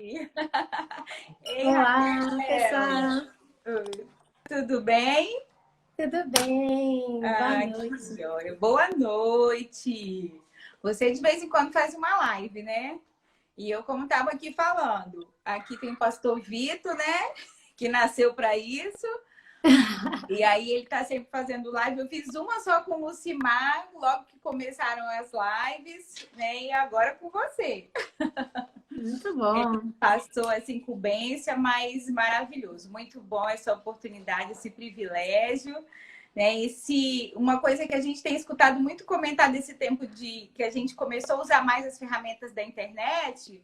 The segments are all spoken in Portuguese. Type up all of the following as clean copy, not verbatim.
Ei, Olá, Raquel. pessoal. Tudo bem? Tudo bem? Boa Que noite. joia. Boa noite. Você de vez em quando faz uma live, né? E eu, como estava aqui falando, aqui tem o pastor Vitor, né? Que nasceu para isso. E aí ele está sempre fazendo live. Eu fiz uma só com o Lucimar, logo que começaram as lives, né? E agora com você. Muito bom. Passou essa incumbência, mas maravilhoso. Muito bom essa oportunidade, esse privilégio. Né? Uma coisa que a gente tem escutado muito comentar desse tempo de que a gente começou a usar mais as ferramentas da internet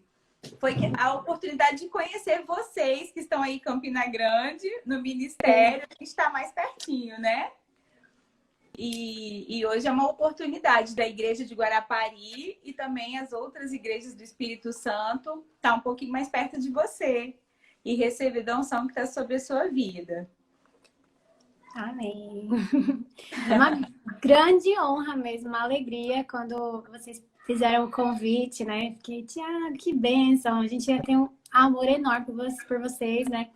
foi a oportunidade de conhecer vocês que estão aí em Campina Grande, no Ministério, a gente está mais pertinho, né? E hoje é uma oportunidade da Igreja de Guarapari e também as outras igrejas do Espírito Santo estar um pouquinho mais perto de você e receber da unção que está sobre a sua vida. Amém. É uma grande honra mesmo, uma alegria quando vocês fizeram o convite, né? Fiquei, Tiago, que bênção. A gente já tem um amor enorme por vocês, né?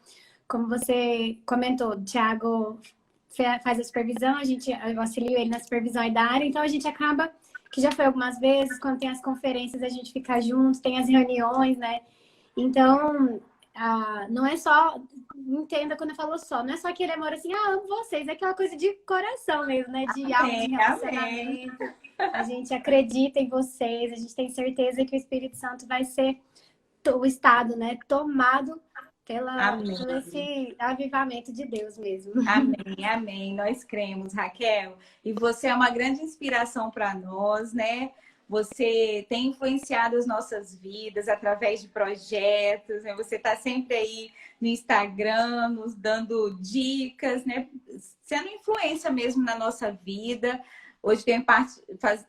Como você comentou, o Tiago faz a supervisão, eu auxilio ele na supervisão e da área, então a gente acaba, que já foi algumas vezes, quando tem as conferências, a gente fica junto, tem as reuniões, né? Então, não é só, entenda quando eu falo só, não é só aquele amor assim, amo vocês, é aquela coisa de coração mesmo, né? De alma, de relacionamento. A gente acredita em vocês, a gente tem certeza que o Espírito Santo vai ser o estado, né? Tomado por esse avivamento de Deus mesmo. Amém, amém. Nós cremos, Raquel. E você é uma grande inspiração para nós, né? Você tem influenciado as nossas vidas através de projetos, né? Você está sempre aí no Instagram, nos dando dicas, né? Sendo influência mesmo na nossa vida. Hoje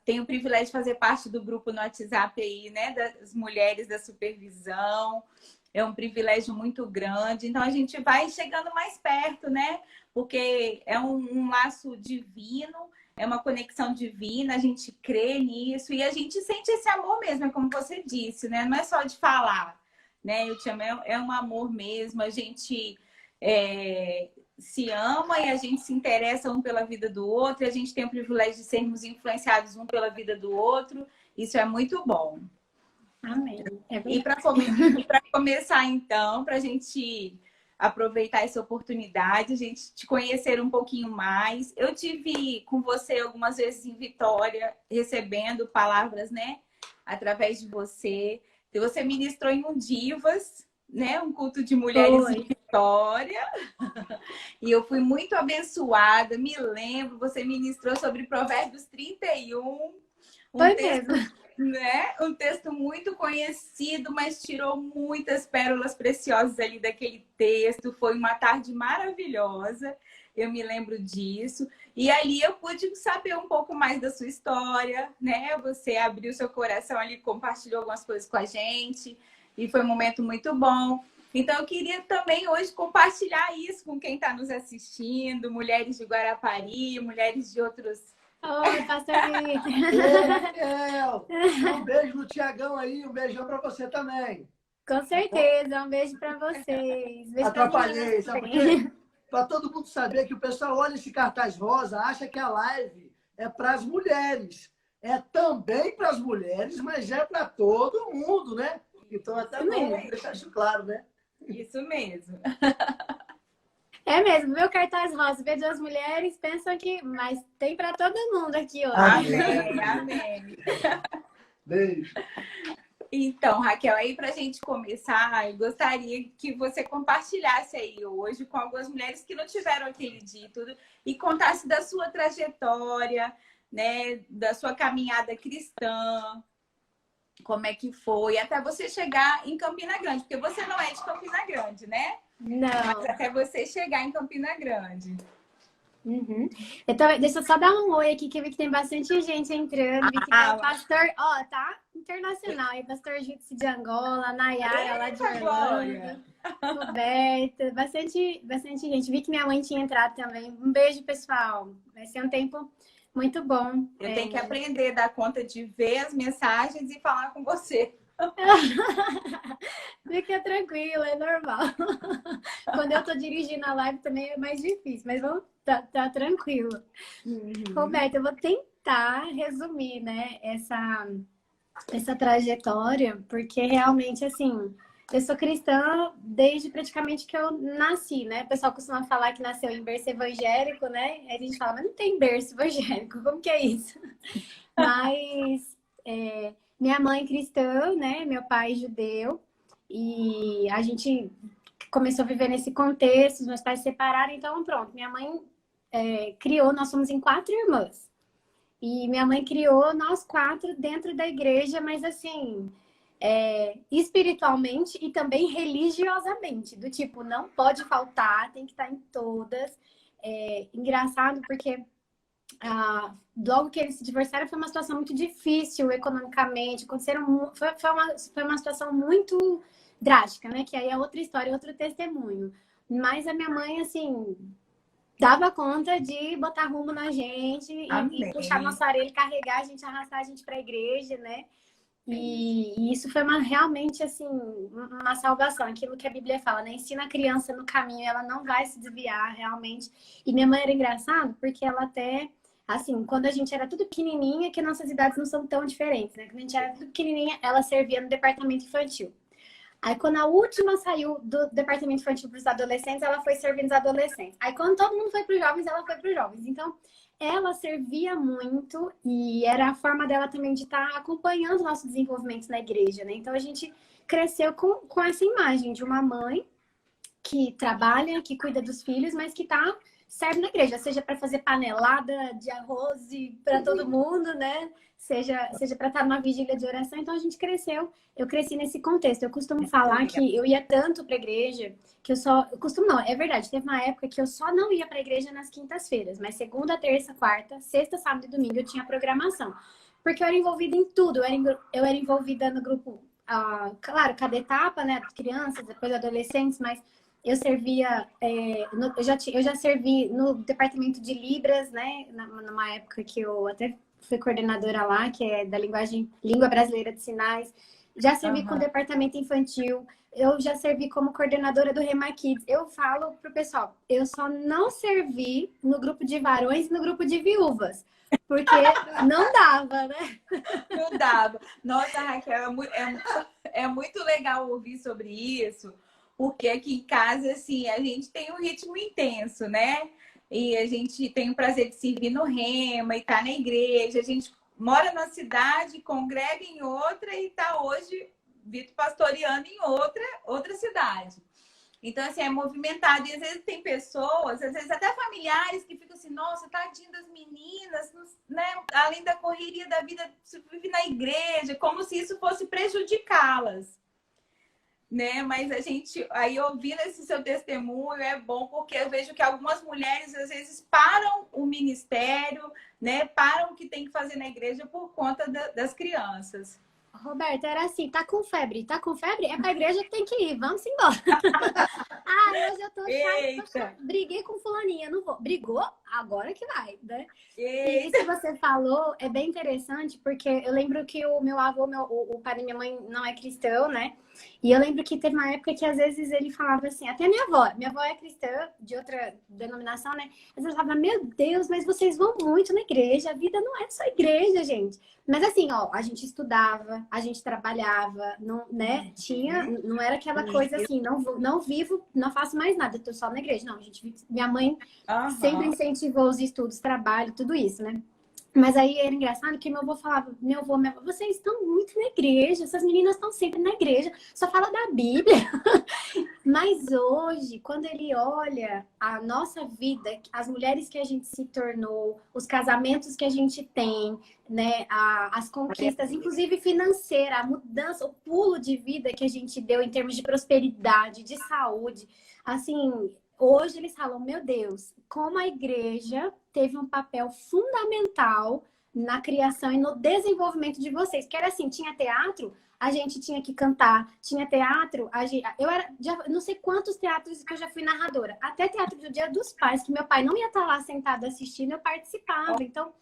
tenho o privilégio de fazer parte do grupo no WhatsApp aí, né? Das mulheres da supervisão. É um privilégio muito grande. Então, a gente vai chegando mais perto, né? Porque é um laço divino, é uma conexão divina, a gente crê nisso e a gente sente esse amor mesmo, é como você disse, né? Não é só de falar, né? Eu te amo, é um amor mesmo, a gente se ama e a gente se interessa um pela vida do outro, e a gente tem o privilégio de sermos influenciados um pela vida do outro. Isso é muito bom. Amém. E para começar, então, para a gente aproveitar essa oportunidade, a gente te conhecer um pouquinho mais. Eu tive com você algumas vezes em Vitória, recebendo palavras, né? Através de você. E você ministrou em um Divas, né? Um culto de mulheres em Vitória. E eu fui muito abençoada. Me lembro, você ministrou sobre Provérbios 31. Foi mesmo. Né? Um texto muito conhecido, mas tirou muitas pérolas preciosas ali daquele texto. Foi uma tarde maravilhosa, eu me lembro disso. E ali eu pude saber um pouco mais da sua história, né? Você abriu seu coração ali, compartilhou algumas coisas com a gente, e foi um momento muito bom. Então, eu queria também hoje compartilhar isso com quem está nos assistindo, mulheres de Guarapari, mulheres de outros... Oi, pastor Vitor. Raquel, um beijo no Tiagão aí, um beijão para você também. Com certeza, um beijo para vocês. Beijo Atrapalhei, sabe por quê? Para todo mundo saber que o pessoal olha esse cartaz rosa, acha que a live é para as mulheres. É também para as mulheres, mas é para todo mundo, né? Então, até bom deixar isso claro, né? Isso mesmo. É mesmo, meu cartaz rosa, vê duas mulheres, pensam que... Mas tem para todo mundo aqui hoje. Amém, amém. Beijo. Então, Raquel, aí para a gente começar, eu gostaria que você compartilhasse aí hoje com algumas mulheres que não tiveram aquele dia e tudo, e contasse da sua trajetória, né, da sua caminhada cristã, como é que foi, até você chegar em Campina Grande, porque você não é de Campina Grande, né? Não. Mas até você chegar em Campina Grande. Uhum. Então, deixa eu só dar um oi aqui, que eu vi que tem bastante gente entrando. Vi que tá o pastor, tá internacional aí, pastor Jitsi de Angola, Nayara lá de Orlando, Roberta, bastante gente. Vi que minha mãe tinha entrado também. Um beijo, pessoal. Vai ser um tempo muito bom. Eu tenho que aprender a dar conta de ver as mensagens e falar com você. Fica tranquilo, é normal. Quando eu tô dirigindo a live também é mais difícil, mas vamos, tá tranquilo. Roberta, eu vou tentar resumir, né, essa trajetória, porque realmente, assim, eu sou cristã desde praticamente que eu nasci, né? O pessoal costuma falar que nasceu em berço evangélico, né? Aí a gente fala, mas não tem berço evangélico, como que é isso? Mas minha mãe cristã, né? Meu pai judeu, e a gente começou a viver nesse contexto, os meus pais se separaram, então pronto, minha mãe criou, nós somos em 4 irmãs. E minha mãe criou nós 4 dentro da igreja, mas assim, espiritualmente e também religiosamente, do tipo, não pode faltar, tem que estar em todas. Engraçado porque logo que eles se divorciaram foi uma situação muito difícil economicamente, foi uma situação muito drástica, né? Que aí é outra história, outro testemunho. Mas a minha mãe, assim, dava conta de botar rumo na gente e puxar nossa orelha, carregar a gente, arrastar a gente para a igreja, né? E isso foi realmente, assim, uma salvação. Aquilo que a Bíblia fala, né? Ensina a criança no caminho, ela não vai se desviar, realmente. E minha mãe era engraçado, porque ela até, assim, quando a gente era tudo pequenininha, que nossas idades não são tão diferentes, né? Quando a gente era tudo pequenininha, ela servia no departamento infantil. Aí, quando a última saiu do departamento infantil para os adolescentes, ela foi servindo os adolescentes. Aí, quando todo mundo foi para os jovens, ela foi para os jovens. Então, ela servia muito e era a forma dela também de estar acompanhando o nosso desenvolvimento na igreja, né? Então, a gente cresceu com essa imagem de uma mãe que trabalha, que cuida dos filhos, mas que serve na igreja, seja para fazer panelada de arroz para todo mundo, né? Seja para estar numa vigília de oração. Então a gente cresceu, eu cresci nesse contexto. Eu costumo falar que eu ia tanto para a igreja, que eu costumo não, é verdade, teve uma época que eu só não ia para a igreja nas quintas-feiras, mas segunda, terça, quarta, sexta, sábado e domingo eu tinha programação. Porque eu era envolvida em tudo, eu era envolvida no grupo, claro, cada etapa, né, crianças, depois adolescentes, mas eu servia, eu já servi no departamento de Libras, né? Numa época que eu até fui coordenadora lá, que é da Língua Brasileira de Sinais. Já servi com o departamento infantil. Eu já servi como coordenadora do Rema Kids. Eu falo pro pessoal, eu só não servi no grupo de varões e no grupo de viúvas. Porque não dava, né? Não dava. Nossa, Raquel, é muito legal ouvir sobre isso. Porque aqui em casa, assim, a gente tem um ritmo intenso, né? E a gente tem o prazer de servir no Rema e tá na igreja. A gente mora na cidade, congrega em outra e tá hoje Vitor pastoreando em outra cidade. Então, assim, é movimentado. E às vezes tem pessoas, às vezes até familiares, que ficam assim, nossa, tadinho das meninas, né? Além da correria da vida, vive na igreja, como se isso fosse prejudicá-las. Né? Mas a gente, aí ouvindo esse seu testemunho, é bom porque eu vejo que algumas mulheres às vezes param o ministério, né? Param o que tem que fazer na igreja por conta das crianças. Roberta, era assim, tá com febre? Tá com febre? É pra igreja que tem que ir, vamos embora. Hoje eu tô chata, briguei com fulaninha, não vou. Brigou? Agora que vai, né? E isso que você falou é bem interessante, porque eu lembro que o meu avô, o pai da minha mãe não é cristão, né? E eu lembro que teve uma época que às vezes ele falava assim, até minha avó é cristã, de outra denominação, né? Às vezes ela falava, meu Deus, mas vocês vão muito na igreja, a vida não é só igreja, gente. Mas assim, ó, a gente estudava, a gente trabalhava, não, né? Não era aquela coisa assim, não vivo, não faço mais nada, eu tô só na igreja. Não, minha mãe sempre incentivou os estudos, trabalho, tudo isso, né? Mas aí era engraçado que meu avô falava, minha avó, vocês estão muito na igreja, essas meninas estão sempre na igreja, só fala da Bíblia. Mas hoje, quando ele olha a nossa vida, as mulheres que a gente se tornou, os casamentos que a gente tem, né, as conquistas, inclusive financeira, a mudança, o pulo de vida que a gente deu em termos de prosperidade, de saúde, assim, hoje eles falam, meu Deus, como a igreja teve um papel fundamental na criação e no desenvolvimento de vocês. Que era assim, tinha teatro, a gente tinha que cantar, tinha teatro, eu era, não sei quantos teatros que eu já fui narradora, até teatro do Dia dos Pais, que meu pai não ia estar lá sentado assistindo, eu participava. Então,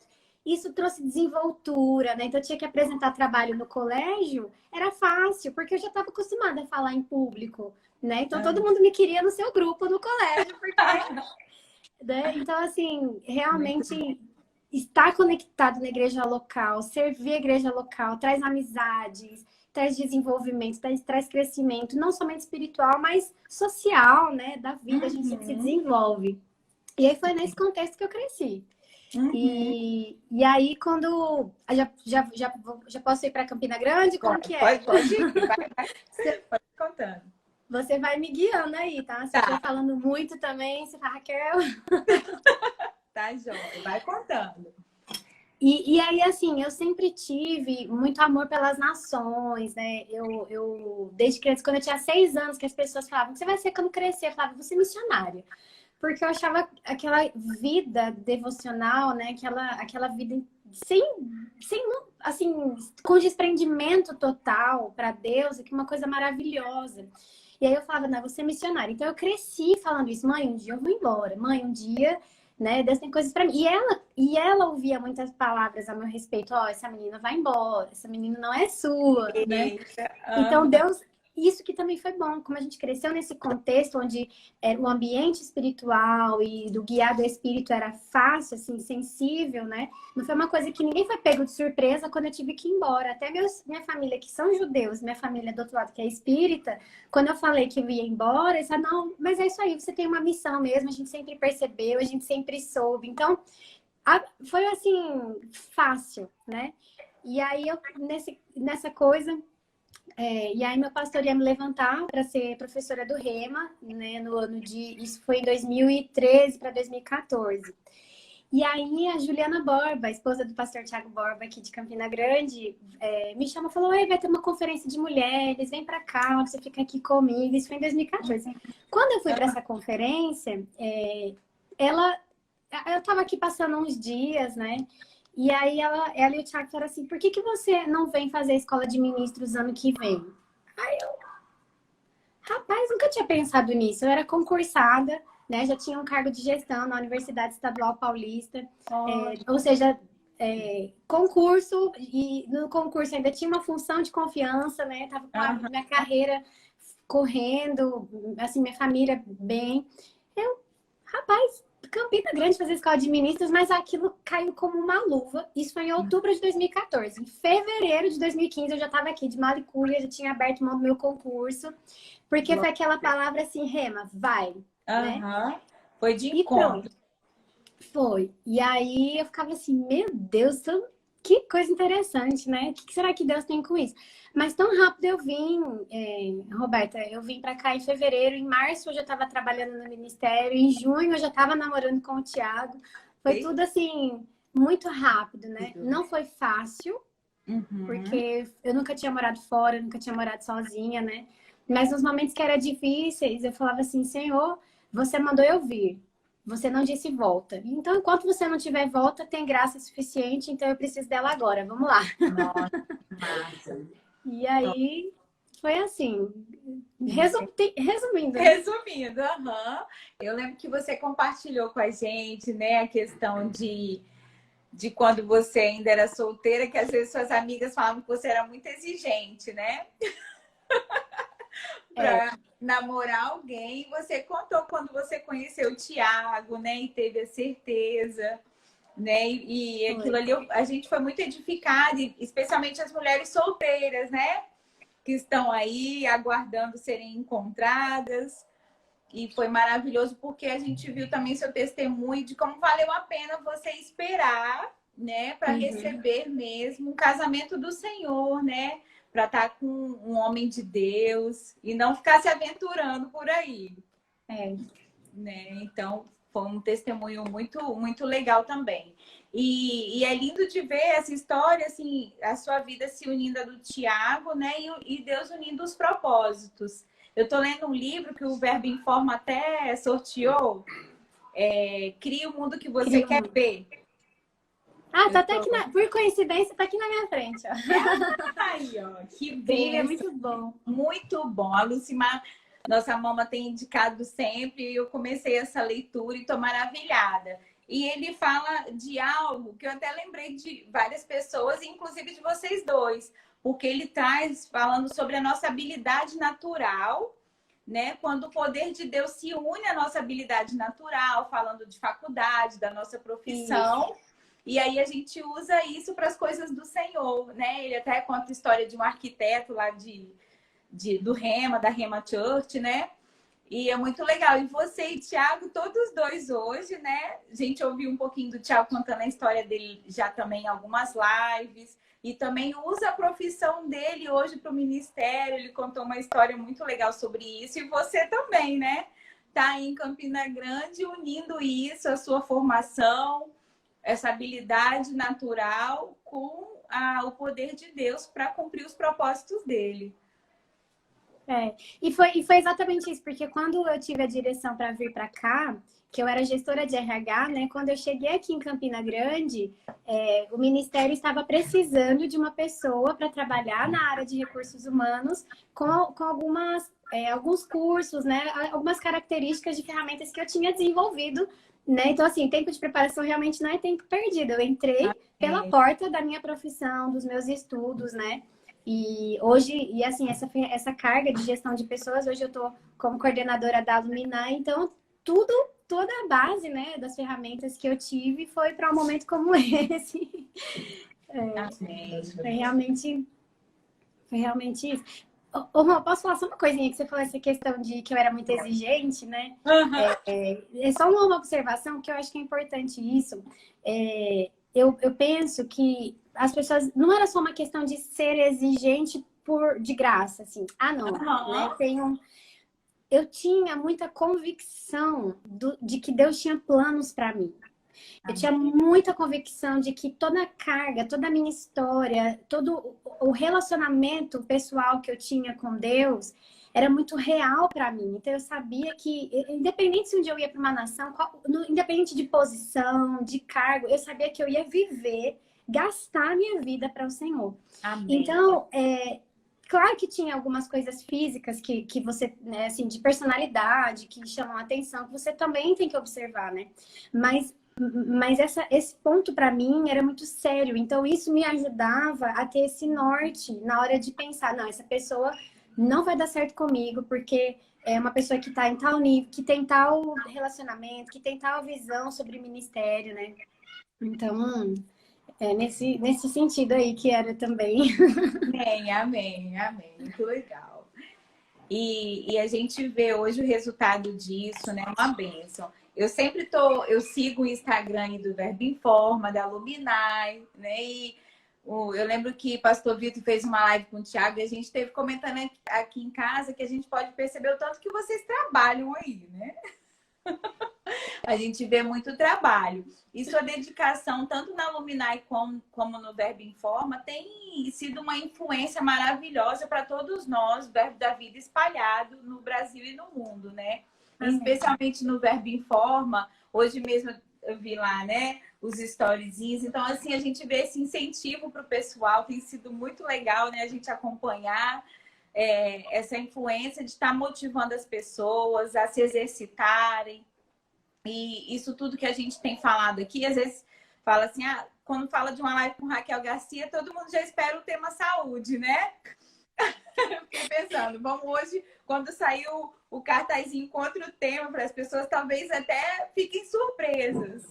isso trouxe desenvoltura, né? Então eu tinha que apresentar trabalho no colégio, era fácil, porque eu já estava acostumada a falar em público, né? Então todo mundo me queria no seu grupo no colégio, porque, né? Então assim, realmente estar conectado na igreja local, servir a igreja local, traz amizades, traz desenvolvimento, traz crescimento, não somente espiritual, mas social, né? Da vida, a gente se desenvolve. E aí foi nesse contexto que eu cresci. E aí, quando... Já posso ir para Campina Grande? Como que é? Pode ir, vai contando. Você vai me guiando aí, tá? Se eu estiver falando muito também, você fala, Raquel... Tá, joia. Vai contando. E aí, assim, eu sempre tive muito amor pelas nações, né? Desde criança, quando eu tinha 6 anos, que as pessoas falavam, você vai ser quando crescer? Eu falava, vou ser missionária. Porque eu achava aquela vida devocional, né? Aquela vida sem assim, com desprendimento total para Deus, que é uma coisa maravilhosa. E aí eu falava, não, eu vou ser missionária. Então eu cresci falando isso, mãe, um dia eu vou embora. Mãe, um dia, né, Deus tem coisas para mim. E ela ouvia muitas palavras a meu respeito. Ó, essa menina vai embora, essa menina não é sua, né? Então Deus... Isso que também foi bom, como a gente cresceu nesse contexto onde o ambiente espiritual e do guiar do espírito era fácil, assim, sensível, né? Não foi uma coisa que ninguém foi pego de surpresa quando eu tive que ir embora. Até minha família, que são judeus, minha família do outro lado, que é espírita, quando eu falei que eu ia embora, eles falaram, não, mas é isso aí, você tem uma missão mesmo, a gente sempre percebeu, a gente sempre soube. Então, foi assim, fácil, né? E aí, nessa coisa... e aí meu pastor ia me levantar para ser professora do Rema, né, no ano isso foi em 2013 para 2014. E aí a Juliana Borba, a esposa do pastor Tiago Borba aqui de Campina Grande, me chamou e falou, vai ter uma conferência de mulheres, vem para cá, você fica aqui comigo. Isso foi em 2014. Quando eu fui para essa conferência, eu estava aqui passando uns dias, né? E aí ela e o Thiago falaram assim, por que você não vem fazer a escola de ministros ano que vem? Aí rapaz, nunca tinha pensado nisso. Eu era concursada, né? Já tinha um cargo de gestão na Universidade Estadual Paulista. Ou seja, concurso, e no concurso ainda tinha uma função de confiança, né? Tava com a minha carreira correndo, assim, minha família bem. Rapaz... Campina Grande fazer escola de ministros, mas aquilo caiu como uma luva. Isso foi em outubro de 2014. Em fevereiro de 2015, eu já estava aqui de mala e cuia, já tinha aberto mão do meu concurso. Porque foi aquela palavra assim, Rema, vai. Né? Foi de encontro. Foi. E aí eu ficava assim, meu Deus, que coisa interessante, né? O que será que Deus tem com isso? Mas tão rápido eu vim, Roberta, eu vim para cá em fevereiro, em março eu já estava trabalhando no ministério, em junho eu já estava namorando com o Thiago. Foi tudo assim, muito rápido, né? Não foi fácil, porque eu nunca tinha morado fora, nunca tinha morado sozinha, né? Mas nos momentos que eram difíceis, eu falava assim, Senhor, você mandou eu vir. Você não disse volta. Então, enquanto você não tiver volta, tem graça suficiente, então eu preciso dela agora. Vamos lá. Nossa, massa. E aí, foi assim. Resumindo. Eu lembro que você compartilhou com a gente, né, a questão de quando você ainda era solteira, que às vezes suas amigas falavam que você era muito exigente, né? Para namorar alguém. Você contou quando você conheceu o Thiago, né? E teve a certeza, né? E aquilo ali, a gente foi muito edificada, especialmente as mulheres solteiras, né? Que estão aí aguardando serem encontradas. E foi maravilhoso porque a gente viu também seu testemunho de como valeu a pena você esperar, né? Para receber mesmo um casamento do Senhor, né? Para estar com um homem de Deus e não ficar se aventurando por aí. Né? Então, foi um testemunho muito, muito legal também. E é lindo de ver essa história, assim, a sua vida se unindo a do Thiago, né? E Deus unindo os propósitos. Eu estou lendo um livro que o Verbo Informa até sorteou. Cria o mundo que você quer ver. Tá até aqui, por coincidência, tá aqui na minha frente. Ó. Aí, ó, que bem. É muito bom. Muito bom. A Lucimar, nossa mama, tem indicado sempre. E eu comecei essa leitura e estou maravilhada. e ele fala de algo que eu até lembrei de várias pessoas, inclusive de vocês dois, porque ele traz falando sobre a nossa habilidade natural, né? Quando o poder de Deus se une à nossa habilidade natural, falando de faculdade, da nossa profissão. Isso. E aí a gente usa isso para as coisas do Senhor, né? Ele até conta a história de um arquiteto lá do Rema, da Rema Church, né? E é muito legal. E você e Thiago, todos dois hoje, né? A gente ouviu um pouquinho do Thiago contando a história dele já também em algumas lives. E também usa a profissão dele hoje para o ministério. Ele contou uma história muito legal sobre isso. E você também, né? Tá aí em Campina Grande unindo isso, a sua formação, essa habilidade natural com o poder de Deus para cumprir os propósitos dele. E foi exatamente isso, porque quando eu tive a direção para vir para cá, que eu era gestora de RH, né? Quando eu cheguei aqui em Campina Grande, o Ministério estava precisando de uma pessoa para trabalhar na área de recursos humanos com alguns cursos, né? Algumas características de ferramentas que eu tinha desenvolvido, né? Então, assim, tempo de preparação realmente não é tempo perdido. Eu entrei pela porta da minha profissão, dos meus estudos, né? E hoje, assim, essa carga de gestão de pessoas, hoje eu estou como coordenadora da Luminar, então toda a base, né, das ferramentas que eu tive foi para um momento como esse. Foi realmente isso. Rô, posso falar só uma coisinha que você falou, essa questão de que eu era muito exigente, né? É só uma observação que eu acho que é importante isso. Eu penso que as pessoas... Não era só uma questão de ser exigente de graça, assim. Não. Né? Eu tinha muita convicção de que Deus tinha planos para mim. Eu tinha muita convicção de que toda a carga, toda a minha história, todo o relacionamento pessoal que eu tinha com Deus era muito real para mim. Então, eu sabia que, independente se um dia eu ia para uma nação, independente de posição, de cargo, eu sabia que eu ia viver, gastar a minha vida para o Senhor. Amém. Então, claro que tinha algumas coisas físicas que você, né, assim, de personalidade, que chamam a atenção, que você também tem que observar, né? Mas esse ponto para mim era muito sério. Então, isso me ajudava a ter esse norte na hora de pensar, não, essa pessoa não vai dar certo comigo, porque é uma pessoa que está em tal nível, que tem tal relacionamento, que tem tal visão sobre ministério, né? Então, nesse sentido aí que era também. Amém. Muito legal. E a gente vê hoje o resultado disso, né? Uma bênção. Eu sigo o Instagram do Verbo Informa, da Luminai, né? E eu lembro que o pastor Vitor fez uma live com o Thiago e a gente esteve comentando aqui em casa que a gente pode perceber o tanto que vocês trabalham aí, né? A gente vê muito trabalho. E sua dedicação, tanto na Luminai como no Verbo Informa, tem sido uma influência maravilhosa para todos nós, o Verbo da Vida espalhado no Brasil e no mundo, né? Especialmente no Verbo Informa. Hoje mesmo eu vi lá, né, os storyzinhos. Então, assim, a gente vê esse incentivo para o pessoal. Tem sido muito legal, né, a gente acompanhar essa influência de estar motivando as pessoas a se exercitarem. E isso tudo que a gente tem falado aqui, às vezes fala assim, quando fala de uma live com Raquel Garcia, todo mundo já espera o tema saúde, né? Eu fiquei pensando, vamos hoje, quando sair o cartazinho contra o tema, para as pessoas talvez até fiquem surpresas.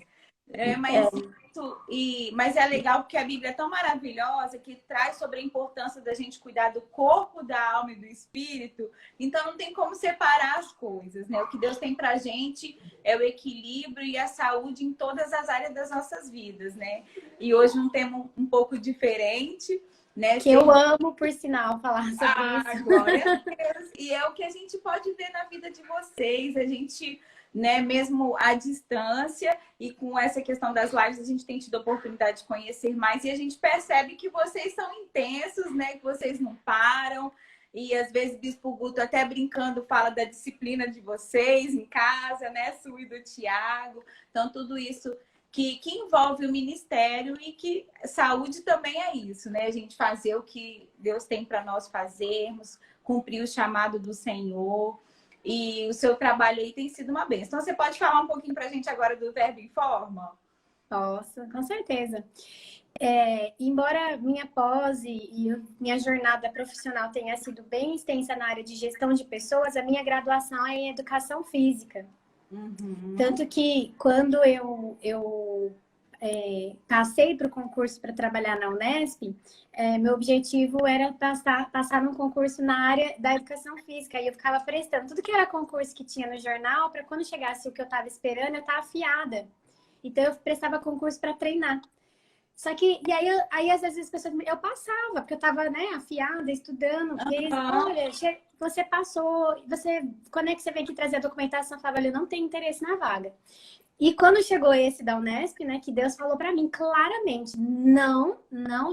Mas é legal porque a Bíblia é tão maravilhosa que traz sobre a importância da gente cuidar do corpo, da alma e do espírito. Então não tem como separar as coisas, né? O que Deus tem pra gente é o equilíbrio e a saúde em todas as áreas das nossas vidas, né? E hoje um tema um pouco diferente, né? Que eu amo, por sinal, falar sobre isso. Glória a Deus. E é o que a gente pode ver na vida de vocês. A gente, né, mesmo à distância e com essa questão das lives, a gente tem tido a oportunidade de conhecer mais e a gente percebe que vocês são intensos, né? Que vocês não param. E às vezes Bispo Guto até brincando fala da disciplina de vocês em casa, né? Sua e do Thiago. Então, tudo isso que envolve o ministério e que saúde também é isso, né? A gente fazer o que Deus tem para nós fazermos, cumprir o chamado do Senhor. e o seu trabalho aí tem sido uma bênção. Então, você pode falar um pouquinho para a gente agora do Verbo Informa? Nossa, com certeza. Embora minha pós e minha jornada profissional tenha sido bem extensa na área de gestão de pessoas, a minha graduação é em educação física. Tanto que quando eu passei para o concurso para trabalhar na Unesp, meu objetivo era passar num concurso na área da educação física. E eu ficava prestando tudo que era concurso que tinha no jornal, para quando chegasse o que eu estava esperando, eu estava afiada. Então, eu prestava concurso para treinar. Só que, e aí às vezes as pessoas, eu passava, porque eu estava, né, afiada, estudando. E eles, olha, você passou, quando é que você vem aqui trazer a documentação? Eu falava, olha, eu não tenho interesse na vaga. E quando chegou esse da Unesp, né, que Deus falou para mim claramente, não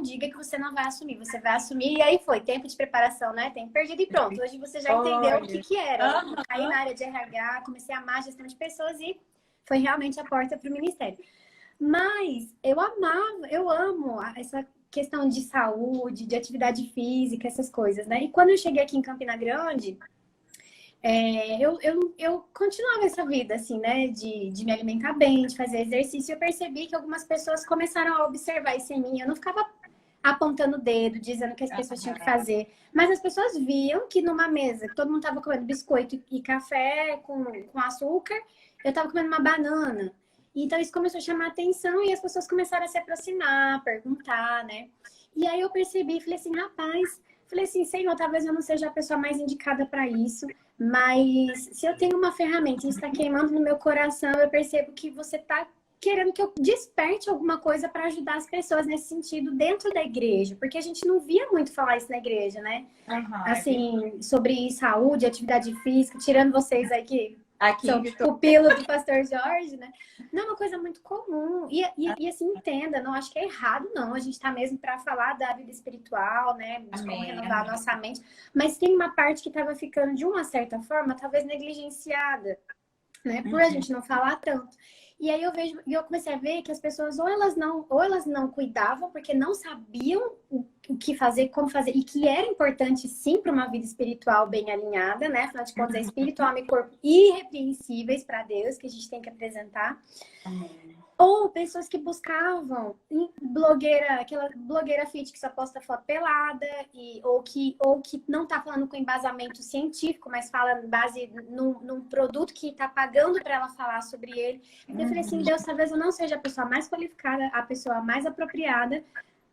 diga que você não vai assumir, você vai assumir. E aí foi, tempo de preparação, né, tempo perdido e pronto. Hoje você já entendeu o que era. Eu caí na área de RH, comecei a amar a gestão de pessoas e foi realmente a porta para o ministério. Mas eu amo essa questão de saúde, de atividade física, essas coisas, né? E quando eu cheguei aqui em Campina Grande, eu continuava essa vida, assim, né? De me alimentar bem, de fazer exercício. E eu percebi que algumas pessoas começaram a observar isso em mim. Eu não ficava apontando o dedo, dizendo que as pessoas tinham que fazer. Mas as pessoas viam que numa mesa, que todo mundo estava comendo biscoito e café com açúcar, eu estava comendo uma banana. Então, isso começou a chamar atenção e as pessoas começaram a se aproximar, perguntar, né? E aí eu percebi, falei assim, Senhor, talvez eu não seja a pessoa mais indicada para isso, mas se eu tenho uma ferramenta e está queimando no meu coração, eu percebo que você está querendo que eu desperte alguma coisa para ajudar as pessoas nesse sentido dentro da igreja, porque a gente não via muito falar isso na igreja, né? Assim, sobre saúde, atividade física, tirando vocês aí que são pupilo do pastor Jorge, né? Não é uma coisa muito comum. E assim, entenda, não acho que é errado, não. A gente está mesmo para falar da vida espiritual, né? De como renovar a nossa mente. Mas tem uma parte que estava ficando, de uma certa forma, talvez negligenciada, né? Por a gente não falar tanto. E aí eu comecei a ver que as pessoas ou elas não cuidavam porque não sabiam o que fazer, como fazer, e que era importante sim para uma vida espiritual bem alinhada, né? Afinal de contas, é espírito, alma e corpo irrepreensíveis para Deus que a gente tem que apresentar. Ou pessoas que buscavam aquela blogueira fit que só posta foto pelada, ou que não está falando com embasamento científico, mas fala base num produto que está pagando para ela falar sobre ele. Eu falei assim, Deus, talvez eu não seja a pessoa mais qualificada, a pessoa mais apropriada,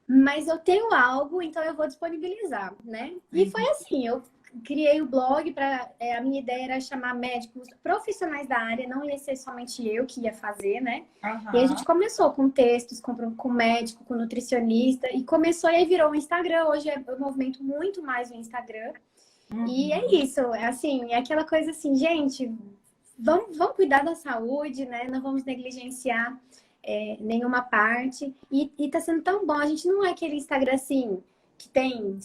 mas eu tenho algo, então eu vou disponibilizar, né? E foi assim, eu criei o blog a minha ideia era chamar médicos profissionais da área, não ia ser somente eu que ia fazer, né? E a gente começou com textos, com médico, com nutricionista, e começou e aí virou o Instagram. Hoje eu movimento muito mais o Instagram. E é isso, assim, é aquela coisa assim, gente, vamos cuidar da saúde, né? Não vamos negligenciar nenhuma parte. E tá sendo tão bom. A gente não é aquele Instagram assim, que tem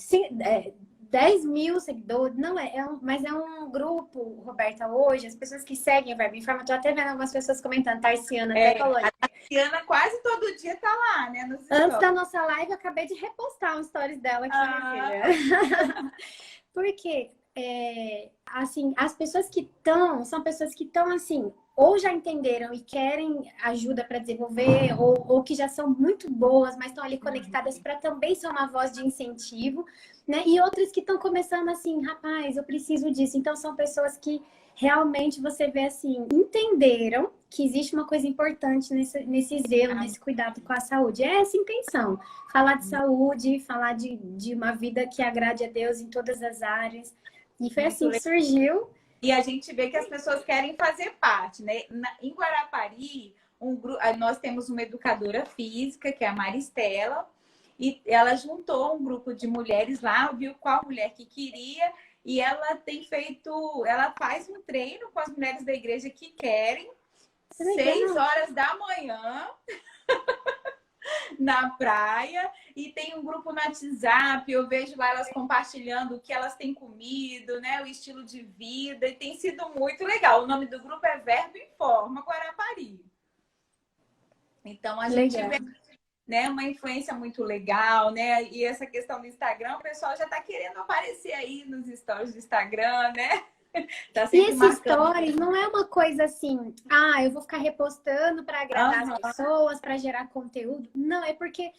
10 mil seguidores, não mas é um grupo, Roberta, hoje, as pessoas que seguem o Verbo Informa, tô até vendo algumas pessoas comentando, Tarciana até falou. A Tarciana quase todo dia tá lá, né? Antes da nossa live, eu acabei de repostar um stories dela aqui, minha filha. Porque, assim, as pessoas que são pessoas que estão, assim, ou já entenderam e querem ajuda para desenvolver, ou que já são muito boas, mas estão ali conectadas para também ser uma voz de incentivo, né? E outras que estão começando assim, rapaz, eu preciso disso. Então, são pessoas que realmente você vê assim, entenderam que existe uma coisa importante nesse zelo, nesse cuidado com a saúde. É essa a intenção. Falar de saúde, falar de uma vida que agrade a Deus em todas as áreas. E foi assim que surgiu. E a gente vê que as pessoas querem fazer parte, né? Em Guarapari, nós temos uma educadora física, que é a Maristela, e ela juntou um grupo de mulheres lá, viu qual mulher que queria, e ela faz um treino com as mulheres da igreja que querem, 6 horas da manhã, na praia, e tem um grupo no WhatsApp, eu vejo lá elas compartilhando o que elas têm comido, né, o estilo de vida, e tem sido muito legal. O nome do grupo é Verbo Informa Guarapari. Então a gente vê, né, uma influência muito legal, né? E essa questão do Instagram, o pessoal já tá querendo aparecer aí nos stories do Instagram, né? Tá E sempre esses marcando. stories não é uma coisa assim, eu vou ficar repostando para agradar as pessoas, para gerar conteúdo. Não, é porque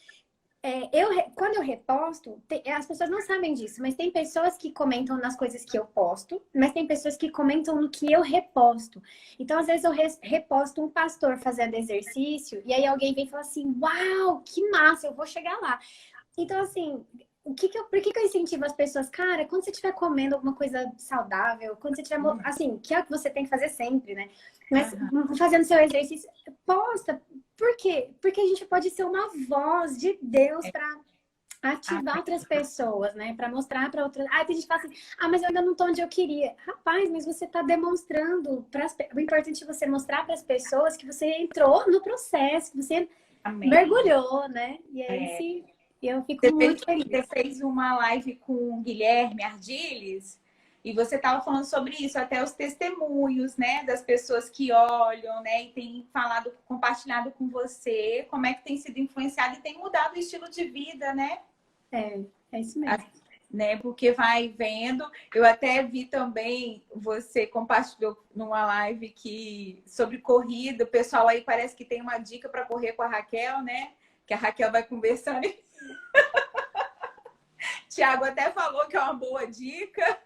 quando eu reposto, as pessoas não sabem disso, mas tem pessoas que comentam nas coisas que eu posto, mas tem pessoas que comentam no que eu reposto. Então, às vezes, eu reposto um pastor fazendo exercício, e aí alguém vem e fala assim, uau, que massa, eu vou chegar lá. Então, assim, por que que eu incentivo as pessoas? Cara, quando você estiver comendo alguma coisa saudável, quando você estiver, assim, que é o que você tem que fazer sempre, né? Mas fazendo seu exercício, posta. Por quê? Porque a gente pode ser uma voz de Deus para ativar outras pessoas, né? Para mostrar para outras. Tem gente que fala assim, mas eu ainda não tô onde eu queria. Rapaz, mas você tá demonstrando. O importante é você mostrar para as pessoas que você entrou no processo, que você mergulhou, né? E aí, eu fico muito feliz. Você fez uma live com o Guilherme Ardiles e você estava falando sobre isso, até os testemunhos, né, das pessoas que olham, né, e tem falado, compartilhado com você, como é que tem sido influenciado e tem mudado o estilo de vida, né? É isso mesmo. Né, porque vai vendo. Eu até vi também, você compartilhou numa live sobre corrida, o pessoal aí parece que tem uma dica para correr com a Raquel, né? Que a Raquel vai conversando. Tiago até falou que é uma boa dica.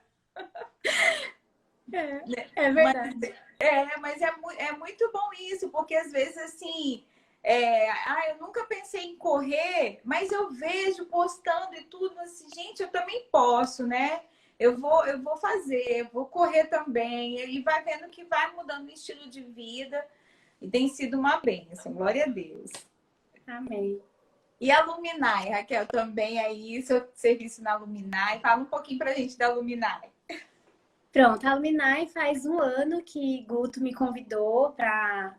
É verdade. Mas é muito bom isso, porque às vezes assim, eu nunca pensei em correr, mas eu vejo postando e tudo assim, gente, eu também posso, né? Eu vou fazer, vou correr também, e vai vendo que vai mudando o estilo de vida, e tem sido uma bênção, glória a Deus. Amém. E a Luminai, Raquel, também aí, seu serviço na Luminai. Fala um pouquinho pra gente da Luminai. Pronto, a Luminai faz 1 ano que Guto me convidou para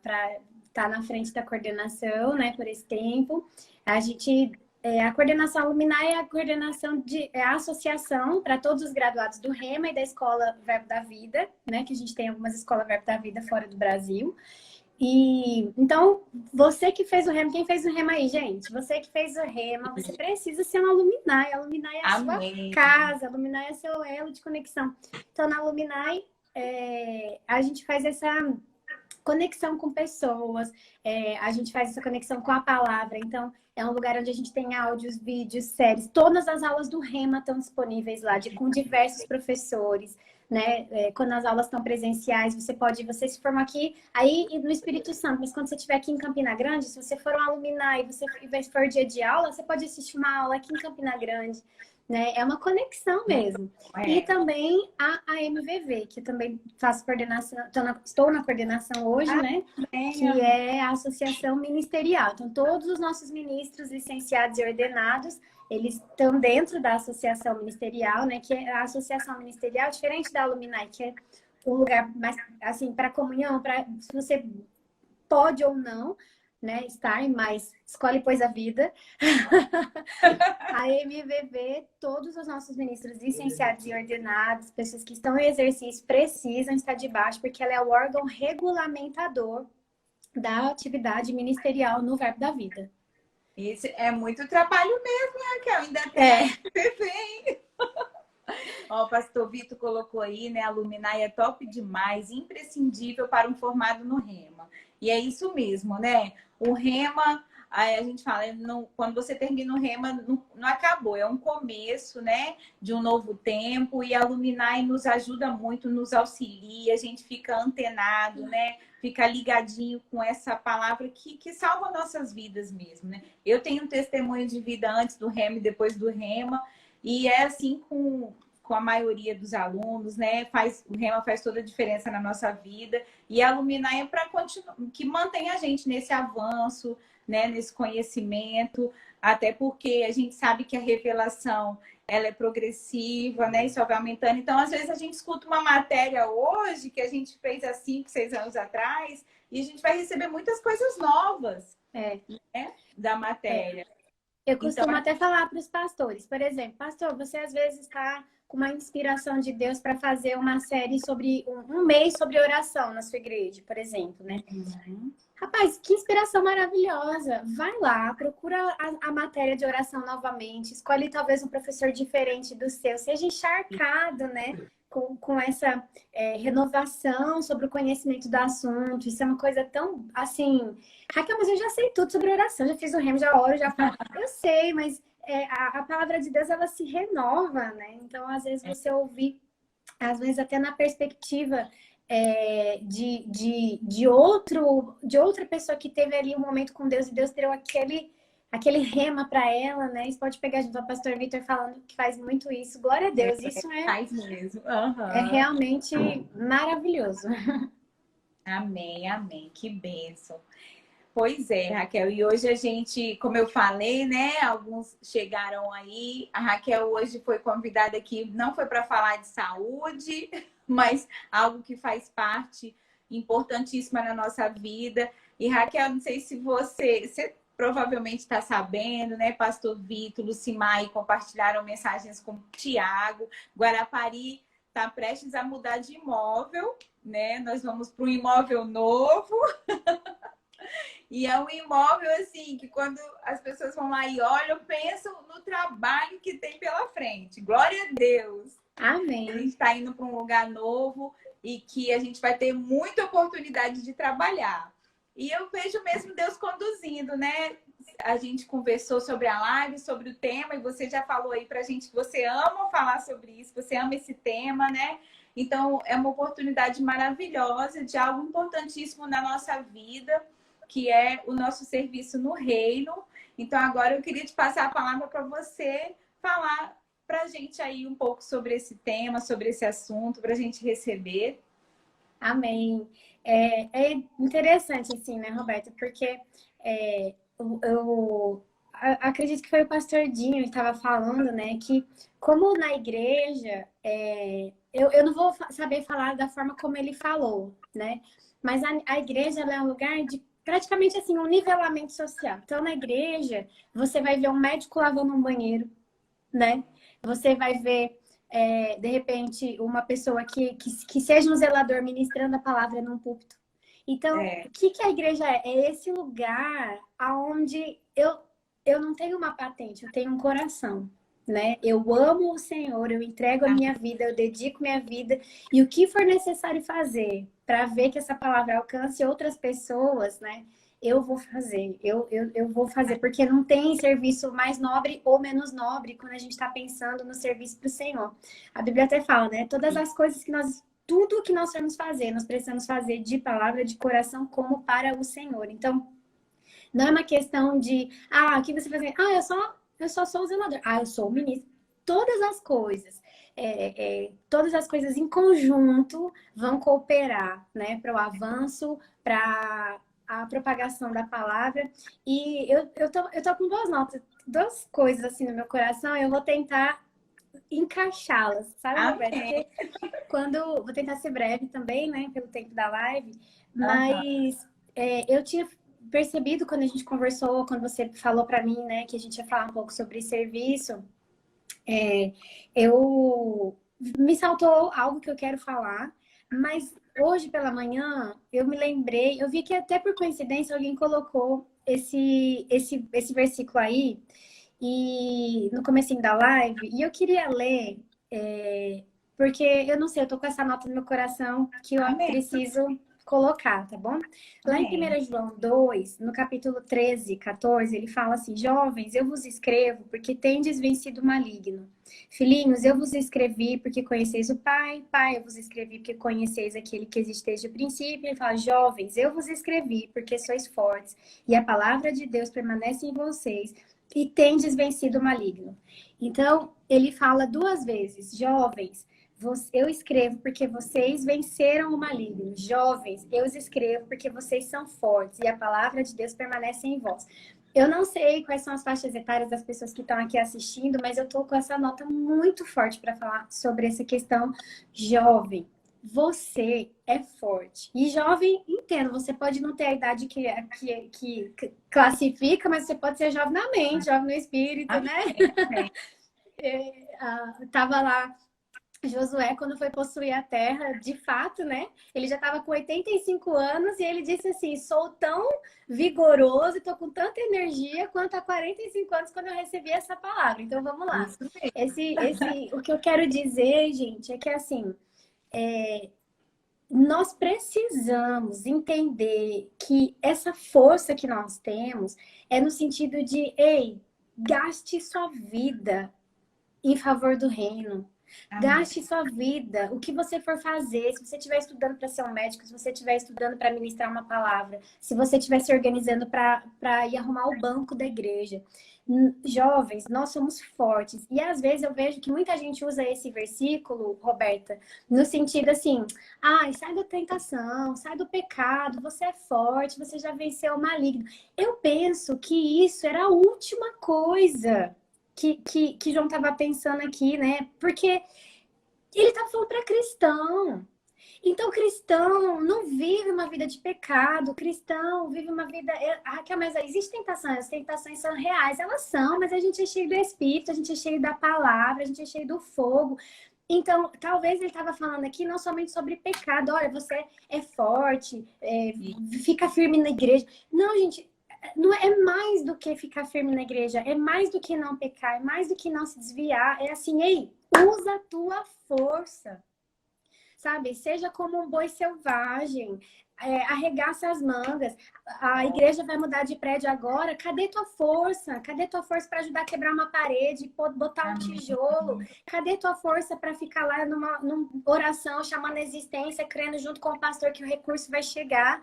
estar na frente da coordenação, né, por esse tempo. A coordenação Luminai é a coordenação a associação para todos os graduados do Rema e da Escola Verbo da Vida, né, que a gente tem algumas escolas Verbo da Vida fora do Brasil. E então, você que fez o Rema, quem fez o Rema aí, gente? Você que fez o Rema, você precisa ser uma Luminai. A Luminai é a sua casa, a Luminai é seu elo de conexão. Então, na Luminai, a gente faz essa conexão com pessoas, a gente faz essa conexão com a palavra. Então, é um lugar onde a gente tem áudios, vídeos, séries. Todas as aulas do Rema estão disponíveis lá, com diversos professores. Né? Quando as aulas estão presenciais, você se forma aqui, aí no Espírito Santo, mas quando você estiver aqui em Campina Grande, se você for um alumni e você for dia de aula, você pode assistir uma aula aqui em Campina Grande, né? É uma conexão mesmo. E também a MVV, que eu também faço coordenação, estou na coordenação hoje, né? Que é a Associação Ministerial. Então, todos os nossos ministros licenciados e ordenados, eles estão dentro da associação ministerial, né? Que é a associação ministerial, diferente da Luminai, que é um lugar mais, assim, para comunhão, para se você pode ou não, né, estar, mas escolhe, pois, a vida. A MVV, todos os nossos ministros licenciados e ordenados, pessoas que estão em exercício, precisam estar debaixo, porque ela é o órgão regulamentador da atividade ministerial no Verbo da Vida. Isso é muito trabalho mesmo, Raquel. Ainda tem. O pastor Vitor colocou aí, né? A Luminai é top demais, imprescindível para um formado no Rema. E é isso mesmo, né? O Rema, a gente fala, quando você termina o Rema, não acabou, é um começo, né? De um novo tempo. E a Luminai nos ajuda muito, nos auxilia, a gente fica antenado, né? Fica ligadinho com essa palavra que salva nossas vidas mesmo, né? Eu tenho um testemunho de vida antes do Rema e depois do Rema, e é assim com a maioria dos alunos, né? O Rema faz toda a diferença na nossa vida, e a Luminai é para continuar, que mantém a gente nesse avanço, né? Nesse conhecimento, até porque a gente sabe que a revelação ela é progressiva, né? E só vai aumentando. Então, às vezes, a gente escuta uma matéria hoje que a gente fez há 5, 6 anos atrás e a gente vai receber muitas coisas novas né? Da matéria. Eu costumo até falar para os pastores, por exemplo, pastor, você às vezes está com uma inspiração de Deus para fazer uma série sobre um mês sobre oração na sua igreja, por exemplo, né? Uhum. Rapaz, que inspiração maravilhosa! Vai lá, procura a matéria de oração novamente, escolhe talvez um professor diferente do seu, seja encharcado, né? com essa renovação sobre o conhecimento do assunto. Isso é uma coisa tão, assim... Raquel, mas eu já sei tudo sobre oração, já fiz o remo, já oro, já falo. Eu sei, mas a palavra de Deus, ela se renova, né? Então, às vezes, você ouvir, às vezes até na perspectiva de outra pessoa que teve ali um momento com Deus, e Deus deu aquele rema para ela, né? Isso pode pegar junto ao pastor Vitor falando que faz muito isso. Glória a Deus, isso faz mesmo. é realmente maravilhoso. Amém, amém. Que bênção. Pois é, Raquel. E hoje a gente, como eu falei, né? Alguns chegaram aí. A Raquel hoje foi convidada aqui, não foi para falar de saúde, mas algo que faz parte importantíssima na nossa vida. E Raquel, não sei se você provavelmente está sabendo, né? Pastor Vitor, Lucimar compartilharam mensagens com o Tiago. Guarapari está prestes a mudar de imóvel, né? Nós vamos para um imóvel novo. E é um imóvel, assim, que quando as pessoas vão lá e olham, pensam no trabalho que tem pela frente. Glória a Deus! Amém! A gente está indo para um lugar novo e que a gente vai ter muita oportunidade de trabalhar. E eu vejo mesmo Deus conduzindo, né? A gente conversou sobre a live, sobre o tema, e você já falou aí pra gente que você ama falar sobre isso, você ama esse tema, né? Então, é uma oportunidade maravilhosa de algo importantíssimo na nossa vida, que é o nosso serviço no reino. Então, agora eu queria te passar a palavra para você falar para a gente aí um pouco sobre esse tema, sobre esse assunto, para a gente receber. Amém. É interessante, assim, né, Roberta? Porque eu acredito que foi o pastor Dinho que estava falando, né? Que como na igreja, eu não vou saber falar da forma como ele falou, né? Mas a igreja ela é um lugar de praticamente assim, um nivelamento social. Então, na igreja, você vai ver um médico lavando um banheiro, né? Você vai ver, de repente, uma pessoa que seja um zelador ministrando a palavra num púlpito. Então, o que a igreja é? É esse lugar onde eu não tenho uma patente, eu tenho um coração, né? Eu amo o Senhor, eu entrego a minha vida, eu dedico minha vida, e o que for necessário fazer para ver que essa palavra alcance outras pessoas, né? Eu vou fazer, eu vou fazer, porque não tem serviço mais nobre ou menos nobre quando a gente está pensando no serviço para o Senhor. A Bíblia até fala, né? Todas as coisas tudo que nós formos fazer, nós precisamos fazer de palavra, de coração, como para o Senhor. Então, não é uma questão de, o que você vai fazer? Eu só sou o zelador. Eu sou o ministro. Todas as coisas em conjunto vão cooperar, né, para o avanço, para a propagação da palavra. E eu tô com duas coisas assim no meu coração, eu vou tentar encaixá-las, sabe, Roberta? Porque vou tentar ser breve também, né, pelo tempo da live, mas eu tinha percebido quando a gente conversou, quando você falou para mim, né, que a gente ia falar um pouco sobre serviço, me saltou algo que eu quero falar, mas hoje pela manhã eu me lembrei, eu vi que até por coincidência alguém colocou esse versículo aí e no comecinho da live, e eu queria ler, porque eu não sei, eu tô com essa nota no meu coração que eu preciso colocar, tá bom? Lá em 1 João 2, no capítulo 13, 14, ele fala assim: jovens, eu vos escrevo porque tendes vencido o maligno. Filhinhos, eu vos escrevi porque conheceis o Pai. Pai, eu vos escrevi porque conheceis aquele que existe desde o princípio. Ele fala: jovens, eu vos escrevi porque sois fortes e a palavra de Deus permanece em vocês e tendes vencido o maligno. Então, ele fala duas vezes: jovens, eu escrevo porque vocês venceram o maligno. Jovens, eu os escrevo porque vocês são fortes e a palavra de Deus permanece em vós. Eu não sei quais são as faixas etárias das pessoas que estão aqui assistindo, mas eu tô com essa nota muito forte para falar sobre essa questão. Jovem, você é forte. E jovem, entendo, você pode não ter a idade que classifica, mas você pode ser jovem na mente, jovem no espírito, né? Tava lá Josué, quando foi possuir a terra, de fato, né? Ele já estava com 85 anos e ele disse assim: sou tão vigoroso e tô com tanta energia quanto há 45 anos quando eu recebi essa palavra. Então vamos lá. O que eu quero dizer, gente, é que assim, nós precisamos entender que essa força que nós temos é no sentido de, ei, gaste sua vida em favor do reino. Gaste sua vida, o que você for fazer, se você estiver estudando para ser um médico, se você estiver estudando para ministrar uma palavra, se você estiver se organizando para ir arrumar o banco da igreja. Jovens, nós somos fortes. E às vezes eu vejo que muita gente usa esse versículo, Roberta, no sentido assim, ai, sai da tentação, sai do pecado, você é forte, você já venceu o maligno. Eu penso que isso era a última coisa que João estava pensando aqui, né? Porque ele estava falando para cristão. Então, cristão não vive uma vida de pecado. Cristão vive uma vida... Raquel, mas existem tentações. As tentações são reais. Elas são, mas a gente é cheio do Espírito, a gente é cheio da palavra, a gente é cheio do fogo. Então, talvez ele estava falando aqui não somente sobre pecado. Olha, você é forte, fica firme na igreja. Não, gente... Não é mais do que ficar firme na igreja, é mais do que não pecar, é mais do que não se desviar. É assim, ei, usa a tua força, sabe? Seja como um boi selvagem, arregaça as mangas. A igreja vai mudar de prédio agora, cadê tua força? Cadê tua força para ajudar a quebrar uma parede, botar um tijolo? Cadê tua força para ficar lá numa oração, chamando a existência, crendo junto com o pastor que o recurso vai chegar?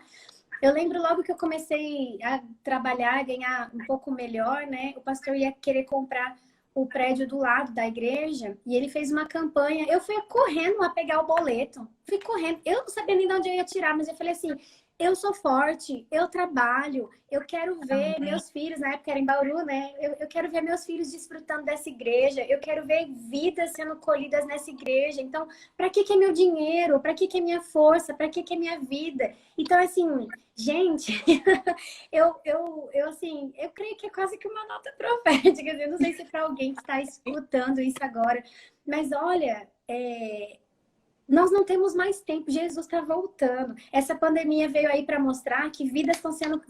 Eu lembro logo que eu comecei a trabalhar, a ganhar um pouco melhor, né? O pastor ia querer comprar o prédio do lado da igreja e ele fez uma campanha. Eu fui correndo lá pegar o boleto. Fui correndo. Eu não sabia nem de onde eu ia tirar, mas eu falei assim, eu sou forte, eu trabalho, eu quero ver meus filhos, na época era em Bauru, né? Eu quero ver meus filhos desfrutando dessa igreja, eu quero ver vidas sendo colhidas nessa igreja. Então, para que é meu dinheiro? Para que é minha força? Para que é minha vida? Então, assim, gente, eu creio que é quase que uma nota profética. Eu não sei se é para alguém que está escutando isso agora, mas olha, nós não temos mais tempo, Jesus está voltando. Essa pandemia veio aí para mostrar que vidas estão sendo...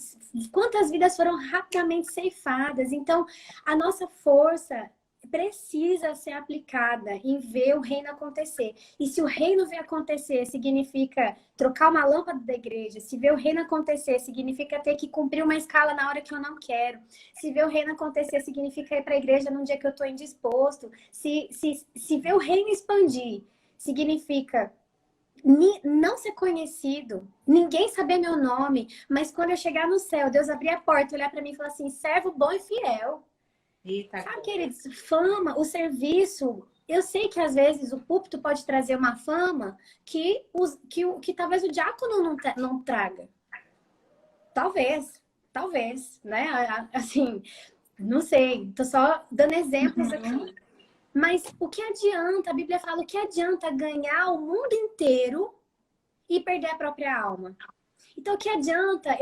Quantas vidas foram rapidamente ceifadas. Então, a nossa força precisa ser aplicada em ver o reino acontecer. E se o reino ver acontecer, significa trocar uma lâmpada da igreja. Se ver o reino acontecer, significa ter que cumprir uma escala na hora que eu não quero. Se ver o reino acontecer, significa ir para a igreja num dia que eu estou indisposto. Se ver o reino expandir, significa não ser conhecido, ninguém saber meu nome, mas quando eu chegar no céu, Deus abrir a porta, olhar para mim e falar assim, servo bom e fiel. Eita, sabe, queridos, fama, o serviço, eu sei que às vezes o púlpito pode trazer uma fama que talvez o diácono não traga. Talvez, né? Assim, não sei, tô só dando exemplos aqui. Mas o que adianta, a Bíblia fala, o que adianta ganhar o mundo inteiro e perder a própria alma? Então, o que adianta,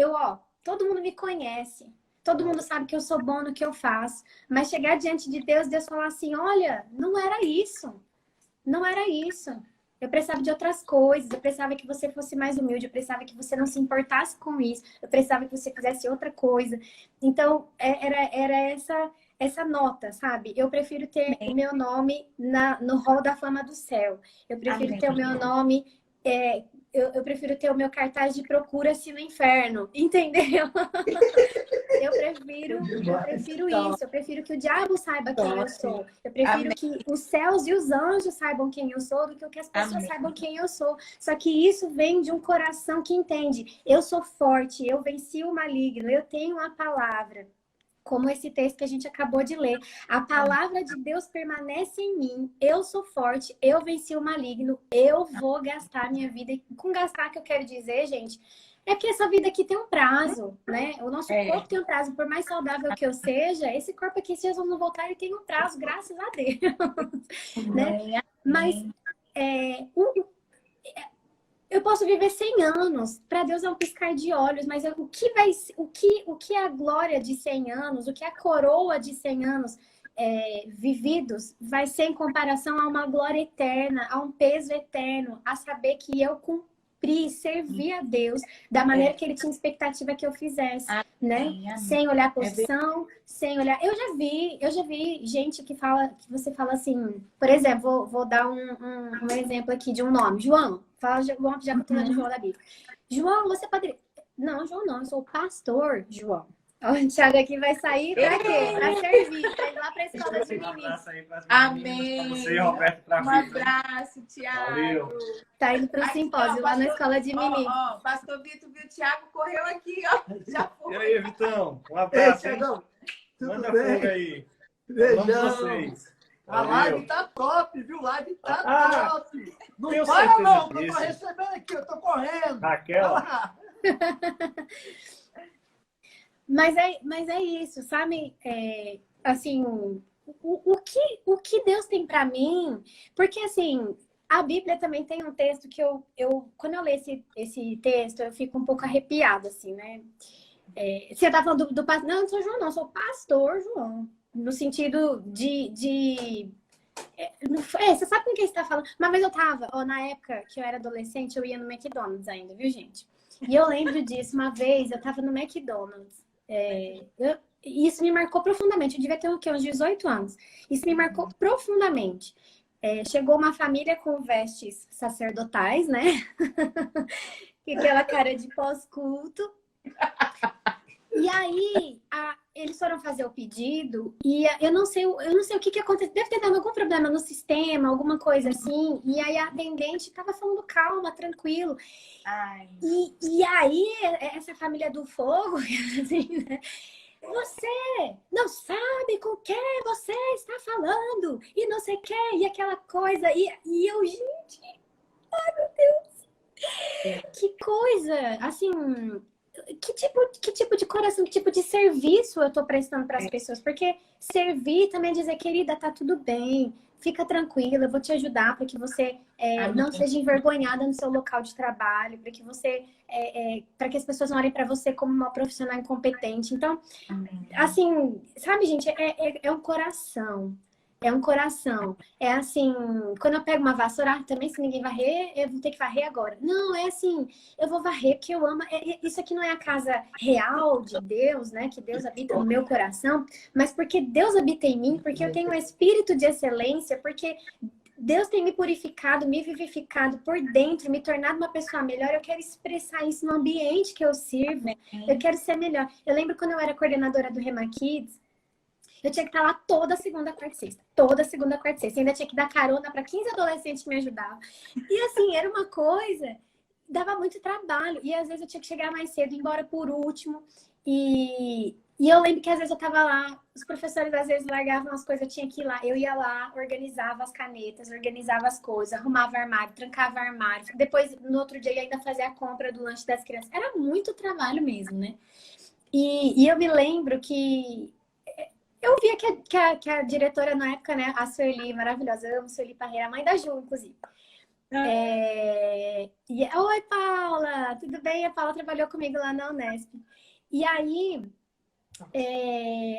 todo mundo me conhece, todo mundo sabe que eu sou bom no que eu faço, mas chegar diante de Deus, Deus falar assim, olha, não era isso, eu precisava de outras coisas, eu precisava que você fosse mais humilde, eu precisava que você não se importasse com isso, eu precisava que você fizesse outra coisa. Então, era essa nota, sabe? Eu prefiro ter o meu nome no hall da fama do céu. Eu prefiro ter o meu nome... Eu prefiro ter o meu cartaz de procura-se no inferno, entendeu? Eu prefiro isso. Eu prefiro que o diabo saiba quem eu sou. Eu prefiro que os céus e os anjos saibam quem eu sou do que as pessoas saibam quem eu sou. Só que isso vem de um coração que entende. Eu sou forte, eu venci o maligno, eu tenho a palavra. Como esse texto que a gente acabou de ler. A palavra de Deus permanece em mim. Eu sou forte, eu venci o maligno, eu vou gastar minha vida. E com gastar que eu quero dizer, gente, é que essa vida aqui tem um prazo, né? O nosso corpo tem um prazo. Por mais saudável que eu seja, esse corpo aqui, se Jesus não voltar, ele tem um prazo, graças a Deus. Né? Mas eu posso viver 100 anos, para Deus é um piscar de olhos, mas o que é a glória de 100 anos, o que é a coroa de 100 anos vividos vai ser em comparação a uma glória eterna, a um peso eterno, a saber que eu cumpri, servi a Deus da maneira que Ele tinha expectativa que eu fizesse, né? Sem olhar a posição, sem olhar... Eu já vi gente que você fala assim, por exemplo, vou dar um exemplo aqui de um nome, João. Fala João, já que eu tô falando de João da Bíblia. João, você pode... Não, João não, eu sou o pastor João. O Thiago aqui vai sair pra quê? Pra servir, pra ir lá pra escola de meninos. Amém. Você e Roberto pra Um abraço, Thiago. Valeu. Tá indo pro simpósio lá na escola de meninos. Pastor Vitor viu o Thiago, correu aqui, ó. Já E foi. aí, Vitão? Um Ei, abraço, hein? Tiagão, tudo Manda bem? fogo aí. Beijão. Vamos vocês. A Valeu. live tá top, viu? A live tá top. Não tenho para certeza não, que eu tô disso. recebendo aqui, eu tô correndo. Raquel, Vai lá. Mas é isso, sabe? Assim, o que Deus tem para mim? Porque, assim, a Bíblia também tem um texto que quando eu leio esse texto, eu fico um pouco arrepiada, assim, né? Você tá falando do pastor? Não, não sou João, não, sou pastor João. No sentido você sabe com quem você tá falando? Uma vez eu tava, na época que eu era adolescente, eu ia no McDonald's ainda, viu, gente? E eu lembro disso, uma vez eu tava no McDonald's. Isso me marcou profundamente. Eu devia ter uns 18 anos. Isso me marcou profundamente. Chegou uma família com vestes sacerdotais, né? E aquela cara de pós-culto. E aí, eles foram fazer o pedido e eu não sei o que aconteceu. Deve ter dado algum problema no sistema, alguma coisa assim. E aí a atendente estava falando calma, tranquilo. Ai. E aí, essa família do fogo, assim, né? Você não sabe com quem você está falando e não sei o que, e aquela coisa. E eu, gente, ai meu Deus, que coisa, assim... Que tipo de coração, que tipo de serviço eu tô prestando para as pessoas? Porque servir também é dizer, querida, tá tudo bem, fica tranquila, eu vou te ajudar para que você não seja envergonhada no seu local de trabalho, para que você, para que as pessoas não olhem para você como uma profissional incompetente. Então, assim, sabe, gente, é um coração. É um coração. É assim, quando eu pego uma vassoura, também se ninguém varrer, eu vou ter que varrer agora. Não, é assim, eu vou varrer porque eu amo. Isso aqui não é a casa real de Deus, né? Que Deus habita no meu coração, mas porque Deus habita em mim, porque eu tenho um espírito de excelência, porque Deus tem me purificado, me vivificado por dentro, me tornado uma pessoa melhor. Eu quero expressar isso no ambiente que eu sirvo. Eu quero ser melhor. Eu lembro quando eu era coordenadora do Rema Kids, eu tinha que estar lá toda segunda, quarta e sexta. Toda segunda, quarta e sexta. Ainda tinha que dar carona para 15 adolescentes que me ajudavam. E assim, era uma coisa... Dava muito trabalho. E às vezes eu tinha que chegar mais cedo, ir embora por último. E eu lembro que às vezes eu tava lá, os professores às vezes largavam as coisas, eu tinha que ir lá. Eu ia lá, organizava as canetas, organizava as coisas, arrumava armário, trancava armário. Depois, no outro dia, eu ainda fazia a compra do lanche das crianças. Era muito trabalho mesmo, né? E eu me lembro que... Eu via que a diretora na época, né, a Sueli, maravilhosa, eu amo Sueli Parreira, a mãe da Ju, inclusive. Oi, Paula, tudo bem? A Paula trabalhou comigo lá na Unesp. E aí,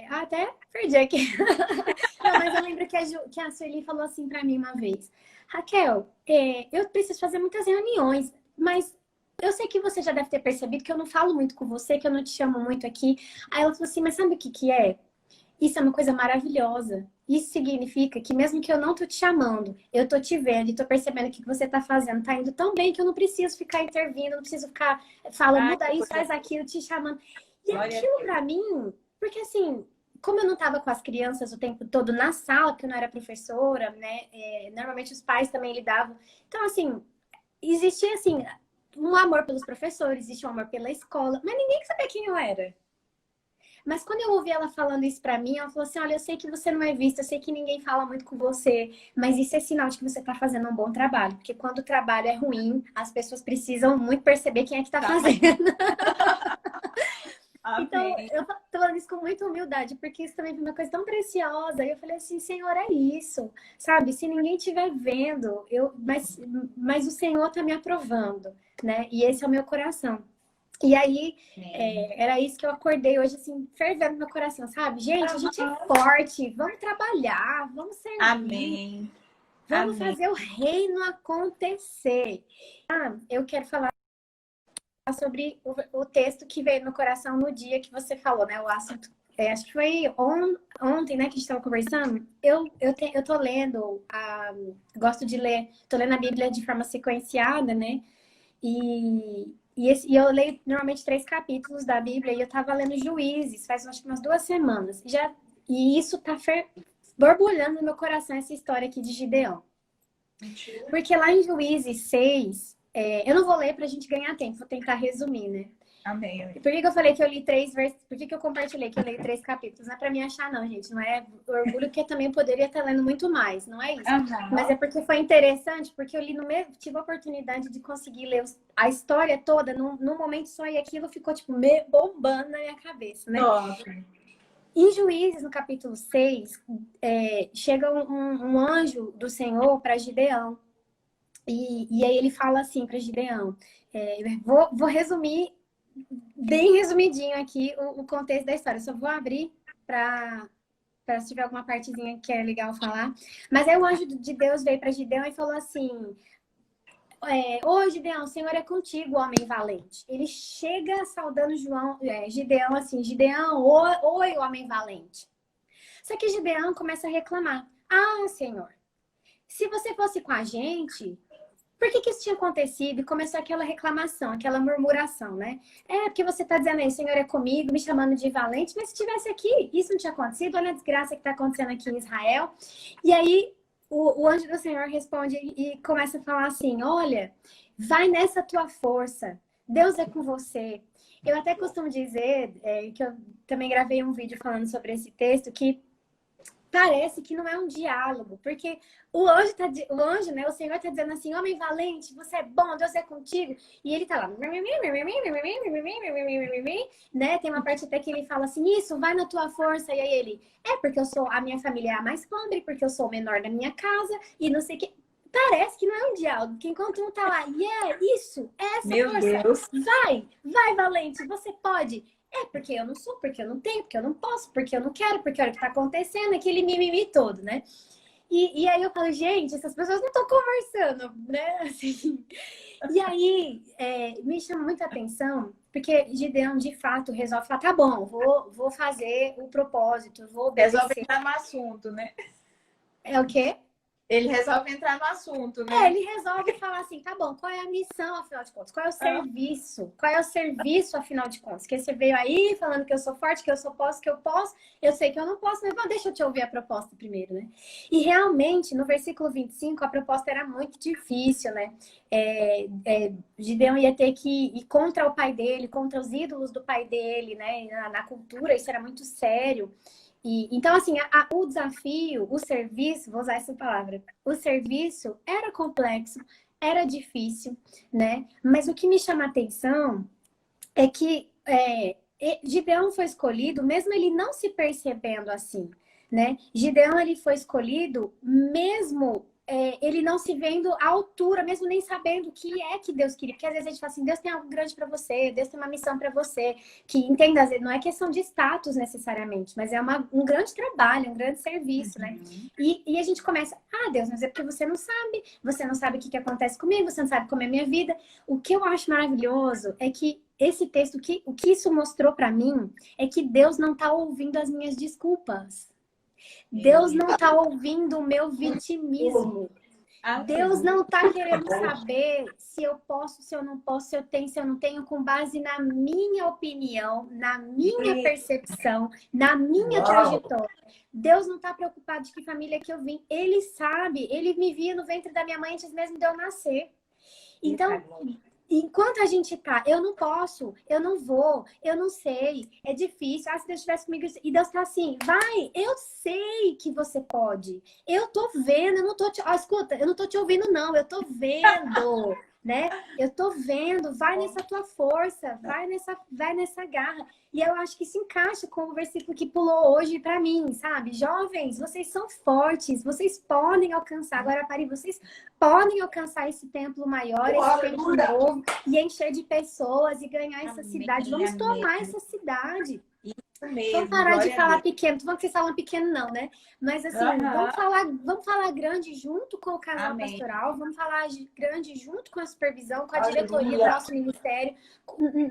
até perdi aqui. Não, mas eu lembro que a Sueli falou assim pra mim uma vez: Raquel, eu preciso fazer muitas reuniões, mas eu sei que você já deve ter percebido que eu não falo muito com você, que eu não te chamo muito aqui. Aí ela falou assim, mas sabe o que é? Isso é uma coisa maravilhosa. Isso significa que mesmo que eu não tô te chamando, eu tô te vendo e tô percebendo que o que você tá fazendo tá indo tão bem que eu não preciso ficar intervindo, não preciso ficar falando, muda isso, faz aquilo, te chamando. E aquilo pra mim, porque assim, como eu não tava com as crianças o tempo todo na sala, porque eu não era professora, né? Normalmente os pais também lidavam. Então, assim, existia assim, um amor pelos professores, existia um amor pela escola, mas ninguém sabia quem eu era. Mas quando eu ouvi ela falando isso pra mim, ela falou assim, olha, eu sei que você não é vista, eu sei que ninguém fala muito com você, mas isso é sinal de que você tá fazendo um bom trabalho. Porque quando o trabalho é ruim, as pessoas precisam muito perceber quem é que tá fazendo. Então, eu tô falando isso com muita humildade, porque isso também foi uma coisa tão preciosa. E eu falei assim, Senhor, é isso. Sabe, se ninguém estiver vendo, mas o Senhor tá me aprovando, né? E esse é o meu coração. E aí, era isso que eu acordei hoje, assim, fervendo no meu coração, sabe? Gente, a gente é forte, vamos trabalhar, vamos servir. Amém. Vamos Amém. fazer o reino acontecer. Eu quero falar sobre o texto que veio no meu coração no dia que você falou, né? O assunto, acho que foi ontem, né, que a gente estava conversando. Eu tô lendo, gosto de ler, tô lendo a Bíblia de forma sequenciada, né? E eu leio normalmente 3 capítulos da Bíblia e eu tava lendo Juízes faz acho que umas 2 semanas. E isso tá borbulhando no meu coração, essa história aqui de Gideão. Porque lá em Juízes 6, eu não vou ler pra gente ganhar tempo, vou tentar resumir, né? Amém. Por que eu falei que eu li 3 versículos? Por que eu compartilhei que eu leio 3 capítulos? Não é pra me achar, não, gente. Não é orgulho, que eu também poderia estar lendo muito mais, não é isso. Mas é porque foi interessante, porque eu li no mesmo, tive a oportunidade de conseguir ler a história toda num momento só, e aquilo ficou, tipo, bombando na minha cabeça, né? Top. Em Juízes, no capítulo 6, chega um anjo do Senhor para Gideão. E aí ele fala assim para Gideão. Vou resumir bem resumidinho aqui o contexto da história. Só vou abrir para se tiver alguma partezinha que é legal falar. Mas aí o anjo de Deus veio para Gideão e falou assim: Ô Gideão, o Senhor é contigo, homem valente. Ele chega saudando Gideão assim: Gideão, oi, homem valente. Só que Gideão começa a reclamar: Ah, Senhor, se você fosse com a gente, por que isso tinha acontecido? E começou aquela reclamação, aquela murmuração, né? Porque você está dizendo aí, o Senhor é comigo, me chamando de valente, mas se estivesse aqui, isso não tinha acontecido, olha a desgraça que está acontecendo aqui em Israel. E aí o anjo do Senhor responde e começa a falar assim: olha, vai nessa tua força, Deus é com você. Eu até costumo dizer, que eu também gravei um vídeo falando sobre esse texto, que parece que não é um diálogo, porque o anjo, né, o Senhor está dizendo assim: homem valente, você é bom, Deus é contigo. E ele tá lá, né? Tem uma parte até que ele fala assim: isso, vai na tua força. E aí ele: porque a minha família é a mais pobre, porque eu sou o menor da minha casa, e não sei o que. Parece que não é um diálogo, que enquanto um tá lá, isso, essa Meu força, Deus. vai valente, você pode. Porque eu não sou, porque eu não tenho, porque eu não posso, porque eu não quero, porque olha o que tá acontecendo, aquele mimimi todo, né? E aí eu falo: gente, essas pessoas não estão conversando, né? Assim, e aí me chama muita atenção, porque Gideão, de fato, resolve falar: tá bom, vou fazer o propósito, vou obedecer. Resolve entrar no assunto, né? É o quê? Ele resolve entrar no assunto, né? Ele resolve falar assim: tá bom, qual é a missão, afinal de contas? Qual é o serviço? Qual é o serviço, afinal de contas? Que você veio aí falando que eu sou forte, que eu posso, que eu posso. Eu sei que eu não posso, mas deixa eu te ouvir a proposta primeiro, né? E realmente, no versículo 25, a proposta era muito difícil, né? Gideão ia ter que ir contra o pai dele, contra os ídolos do pai dele, né? Na cultura, isso era muito sério. Então, assim, o desafio, o serviço, vou usar essa palavra, o serviço era complexo, era difícil, né? Mas o que me chama a atenção é que Gideão foi escolhido, mesmo ele não se percebendo assim, né? Gideão, ele foi escolhido mesmo ele não se vendo à altura, mesmo nem sabendo o que é que Deus queria. Porque às vezes a gente fala assim: Deus tem algo grande para você, Deus tem uma missão para você. Que, entenda, às vezes não é questão de status necessariamente, mas é um grande trabalho, um grande serviço, né? E a gente começa: Deus, mas é porque você não sabe o que acontece comigo, você não sabe como é a minha vida. O que eu acho maravilhoso é que esse texto, o que isso mostrou para mim é que Deus não está ouvindo as minhas desculpas. Deus não está ouvindo o meu vitimismo. Deus não está querendo saber se eu posso, se eu não posso, se eu tenho, se eu não tenho, com base na minha opinião, na minha percepção, na minha trajetória. Deus não está preocupado de que família que eu vim. Ele sabe, ele me via no ventre da minha mãe antes mesmo de eu nascer. Então, enquanto a gente tá, eu não posso, eu não vou, eu não sei, é difícil. Se Deus estivesse comigo, e Deus tá assim: vai, eu sei que você pode. Eu tô vendo, eu não tô te... escuta, eu não tô te ouvindo, não, eu tô vendo. né? Eu tô vendo, vai nessa tua força, vai nessa garra. E eu acho que se encaixa com o versículo que pulou hoje para mim, sabe? Jovens, vocês são fortes, vocês podem alcançar, agora parem, vocês podem alcançar esse templo maior, esse templo novo, e encher de pessoas e ganhar essa cidade. Vamos tomar essa cidade. Mesmo, vamos parar de falar pequeno. Vamos que vocês falam pequeno, não, né? Mas assim, vamos falar grande junto com o casal pastoral, vamos falar grande junto com a supervisão, com a diretoria do nosso ministério.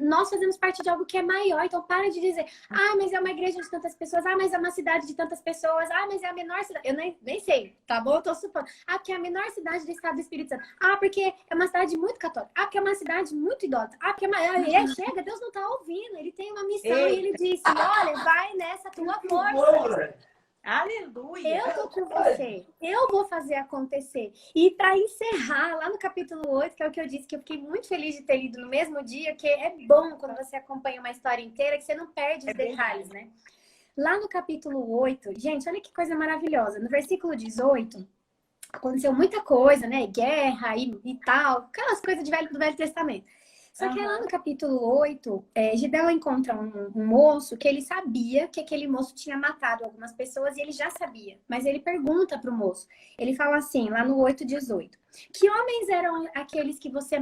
Nós fazemos parte de algo que é maior, então para de dizer, mas é uma igreja de tantas pessoas, mas é uma cidade de tantas pessoas, mas é a menor cidade. Eu nem sei, tá bom? Eu tô supondo. Porque é a menor cidade do estado do Espírito Santo. Porque é uma cidade muito católica. Porque é uma cidade muito idosa. Porque é maior. Chega, Deus não tá ouvindo. Ele tem uma missão e ele disse, olha, vai nessa tua força. Aleluia! Eu tô com você. Eu vou fazer acontecer. E para encerrar, lá no capítulo 8, que é o que eu disse, que eu fiquei muito feliz de ter lido no mesmo dia, que é bom quando você acompanha uma história inteira, que você não perde os detalhes, né? Lá no capítulo 8, gente, olha que coisa maravilhosa. No versículo 18, aconteceu muita coisa, né? Guerra e tal, aquelas coisas do Velho Testamento. Só que lá no capítulo 8, Gideão encontra um moço que ele sabia que aquele moço tinha matado algumas pessoas e ele já sabia. Mas ele pergunta para o moço. Ele fala assim, lá no 8:18. Que homens eram aqueles que você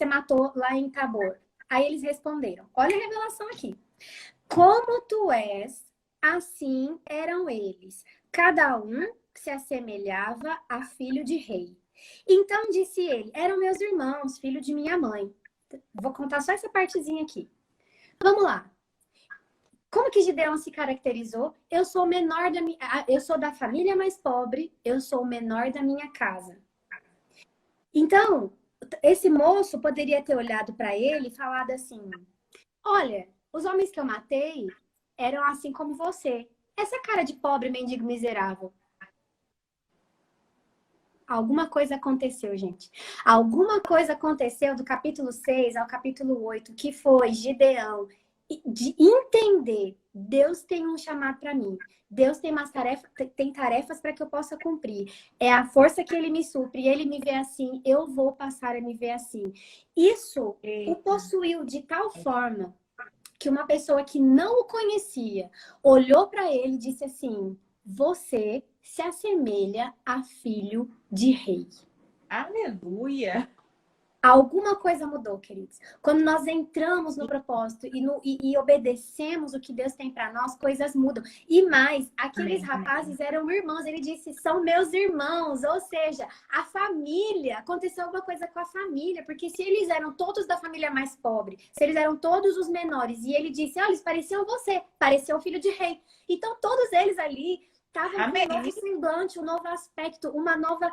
matou lá em Tabor? Aí eles responderam. Olha a revelação aqui. Como tu és, assim eram eles. Cada um se assemelhava a filho de rei. Então disse ele, eram meus irmãos, filho de minha mãe. Vou contar só essa partezinha aqui. Vamos lá. Como que Gideão se caracterizou? Eu sou o menor eu sou da família mais pobre, eu sou o menor da minha casa. Então, esse moço poderia ter olhado para ele e falado assim, olha, os homens que eu matei eram assim como você. Essa cara de pobre, mendigo, miserável. Alguma coisa aconteceu, gente. Alguma coisa aconteceu do capítulo 6 ao capítulo 8, que foi Gideão de entender, Deus tem um chamado para mim. Deus tem tarefas para que eu possa cumprir. É a força que ele me supre, e ele me vê assim, eu vou passar a me ver assim. Isso o possuiu de tal forma que uma pessoa que não o conhecia olhou para ele e disse assim, você se assemelha a filho de rei. Aleluia! Alguma coisa mudou, queridos. Quando nós entramos no propósito e obedecemos o que Deus tem para nós, coisas mudam. E mais, aqueles rapazes eram irmãos. Ele disse, são meus irmãos. Ou seja, a família, aconteceu alguma coisa com a família. Porque se eles eram todos da família mais pobre, se eles eram todos os menores, e ele disse, olha, eles pareciam você, pareciam o filho de rei. Então, todos eles ali estavam com um novo semblante, um novo aspecto, uma nova,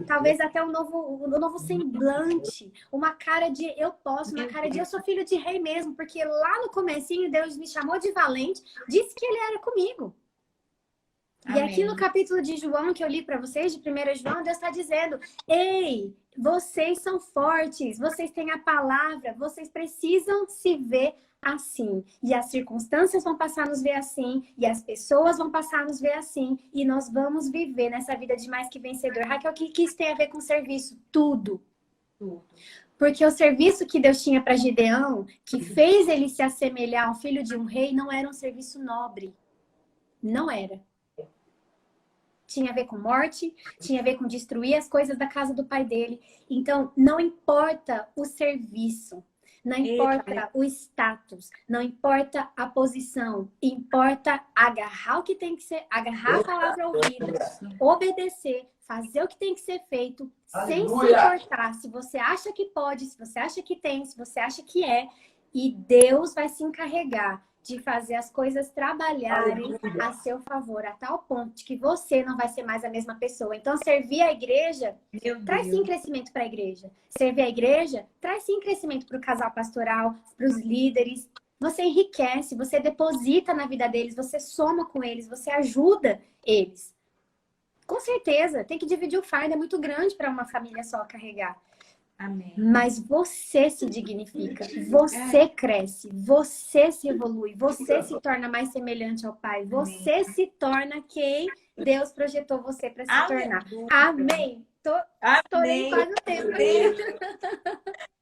talvez até um novo semblante, uma cara de eu posso, uma cara de eu sou filho de rei mesmo, porque lá no comecinho Deus me chamou de valente, disse que ele era comigo. Amém. E aqui no capítulo de João, que eu li para vocês, de 1 João, Deus está dizendo, ei, vocês são fortes, vocês têm a palavra, vocês precisam se ver assim. E as circunstâncias vão passar a nos ver assim, e as pessoas vão passar a nos ver assim, e nós vamos viver nessa vida de mais que vencedor. Raquel, o que isso tem a ver com serviço? Tudo. Porque o serviço que Deus tinha para Gideão, que fez ele se assemelhar ao filho de um rei, não era um serviço nobre. Não era. Tinha a ver com morte, tinha a ver com destruir as coisas da casa do pai dele. Então, não importa o serviço, não importa o status, não importa a posição, importa agarrar o que tem que ser, agarrar a palavra ouvida, obedecer, fazer o que tem que ser feito, sem se importar se você acha que pode, se você acha que tem, se você acha que é, e Deus vai se encarregar de fazer as coisas trabalharem a seu favor, a tal ponto de que você não vai ser mais a mesma pessoa. Então, servir a igreja traz sim crescimento para a igreja. Servir a igreja traz sim crescimento para o casal pastoral, para os líderes. Você enriquece, você deposita na vida deles, você soma com eles, você ajuda eles. Com certeza, tem que dividir o fardo, é muito grande para uma família só carregar. Amém. Mas você se dignifica, você cresce, você se evolui, você se torna mais semelhante ao Pai, você se torna quem Deus projetou você para se tornar. Amém. Estourei Amém. quase o tempo.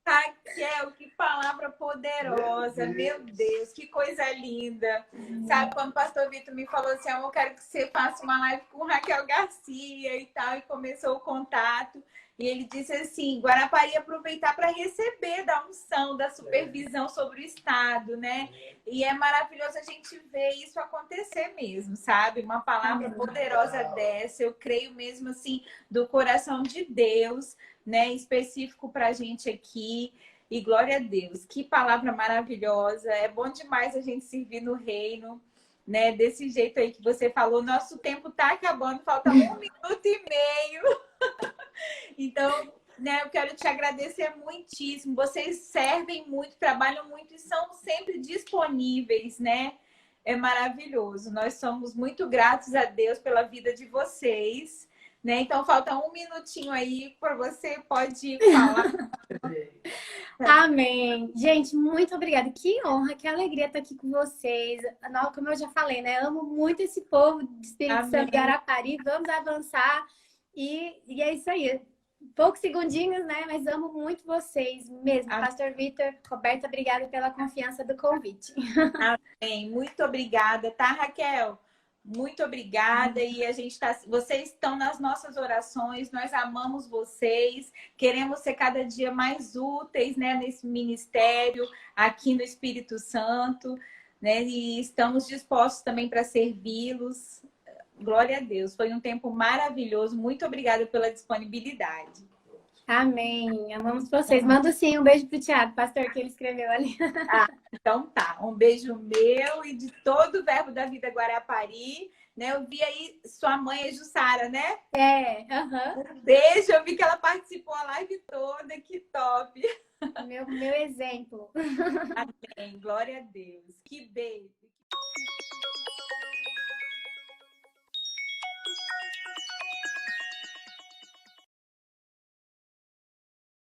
Raquel, que palavra poderosa, meu Deus, que coisa linda. Sabe, quando o pastor Vitor me falou assim, eu quero que você faça uma live com Raquel Garcia e tal, e começou o contato. E ele disse assim, Guarapari aproveitar para receber da unção, da supervisão sobre o Estado, né? E é maravilhoso a gente ver isso acontecer mesmo, sabe? Uma palavra poderosa dessa, eu creio mesmo assim, do coração de Deus, né? Específico para a gente aqui. E glória a Deus, que palavra maravilhosa. É bom demais a gente servir no reino, né? Desse jeito aí que você falou. Nosso tempo está acabando, falta 1 minuto e meio. Então, né, eu quero te agradecer muitíssimo. Vocês servem muito, trabalham muito e são sempre disponíveis, né? É maravilhoso. Nós somos muito gratos a Deus pela vida de vocês, né? Então, falta 1 minutinho aí para você, pode falar. Amém. Gente, muito obrigada. Que honra, que alegria estar aqui com vocês. Como eu já falei, né? Amo muito esse povo de Espírito Santo, Guarapari. Vamos avançar. E é isso aí. Poucos segundinhos, né? Mas amo muito vocês mesmo. Pastor Vitor, Roberta, obrigada pela confiança do convite. Amém. Muito obrigada, tá, Raquel? Muito obrigada. E a gente vocês estão nas nossas orações, nós amamos vocês, queremos ser cada dia mais úteis, né, nesse ministério aqui no Espírito Santo, né? E estamos dispostos também para servi-los. Glória a Deus, foi um tempo maravilhoso. Muito obrigada pela disponibilidade. Amém, amamos vocês. Manda sim um beijo pro Thiago, pastor, que ele escreveu ali. Então tá, um beijo meu e de todo o Verbo da Vida Guarapari, né? Eu vi aí sua mãe, a Jussara, né? Um beijo, eu vi que ela participou a live toda, que top. Meu exemplo. Amém, glória a Deus. Que beijo.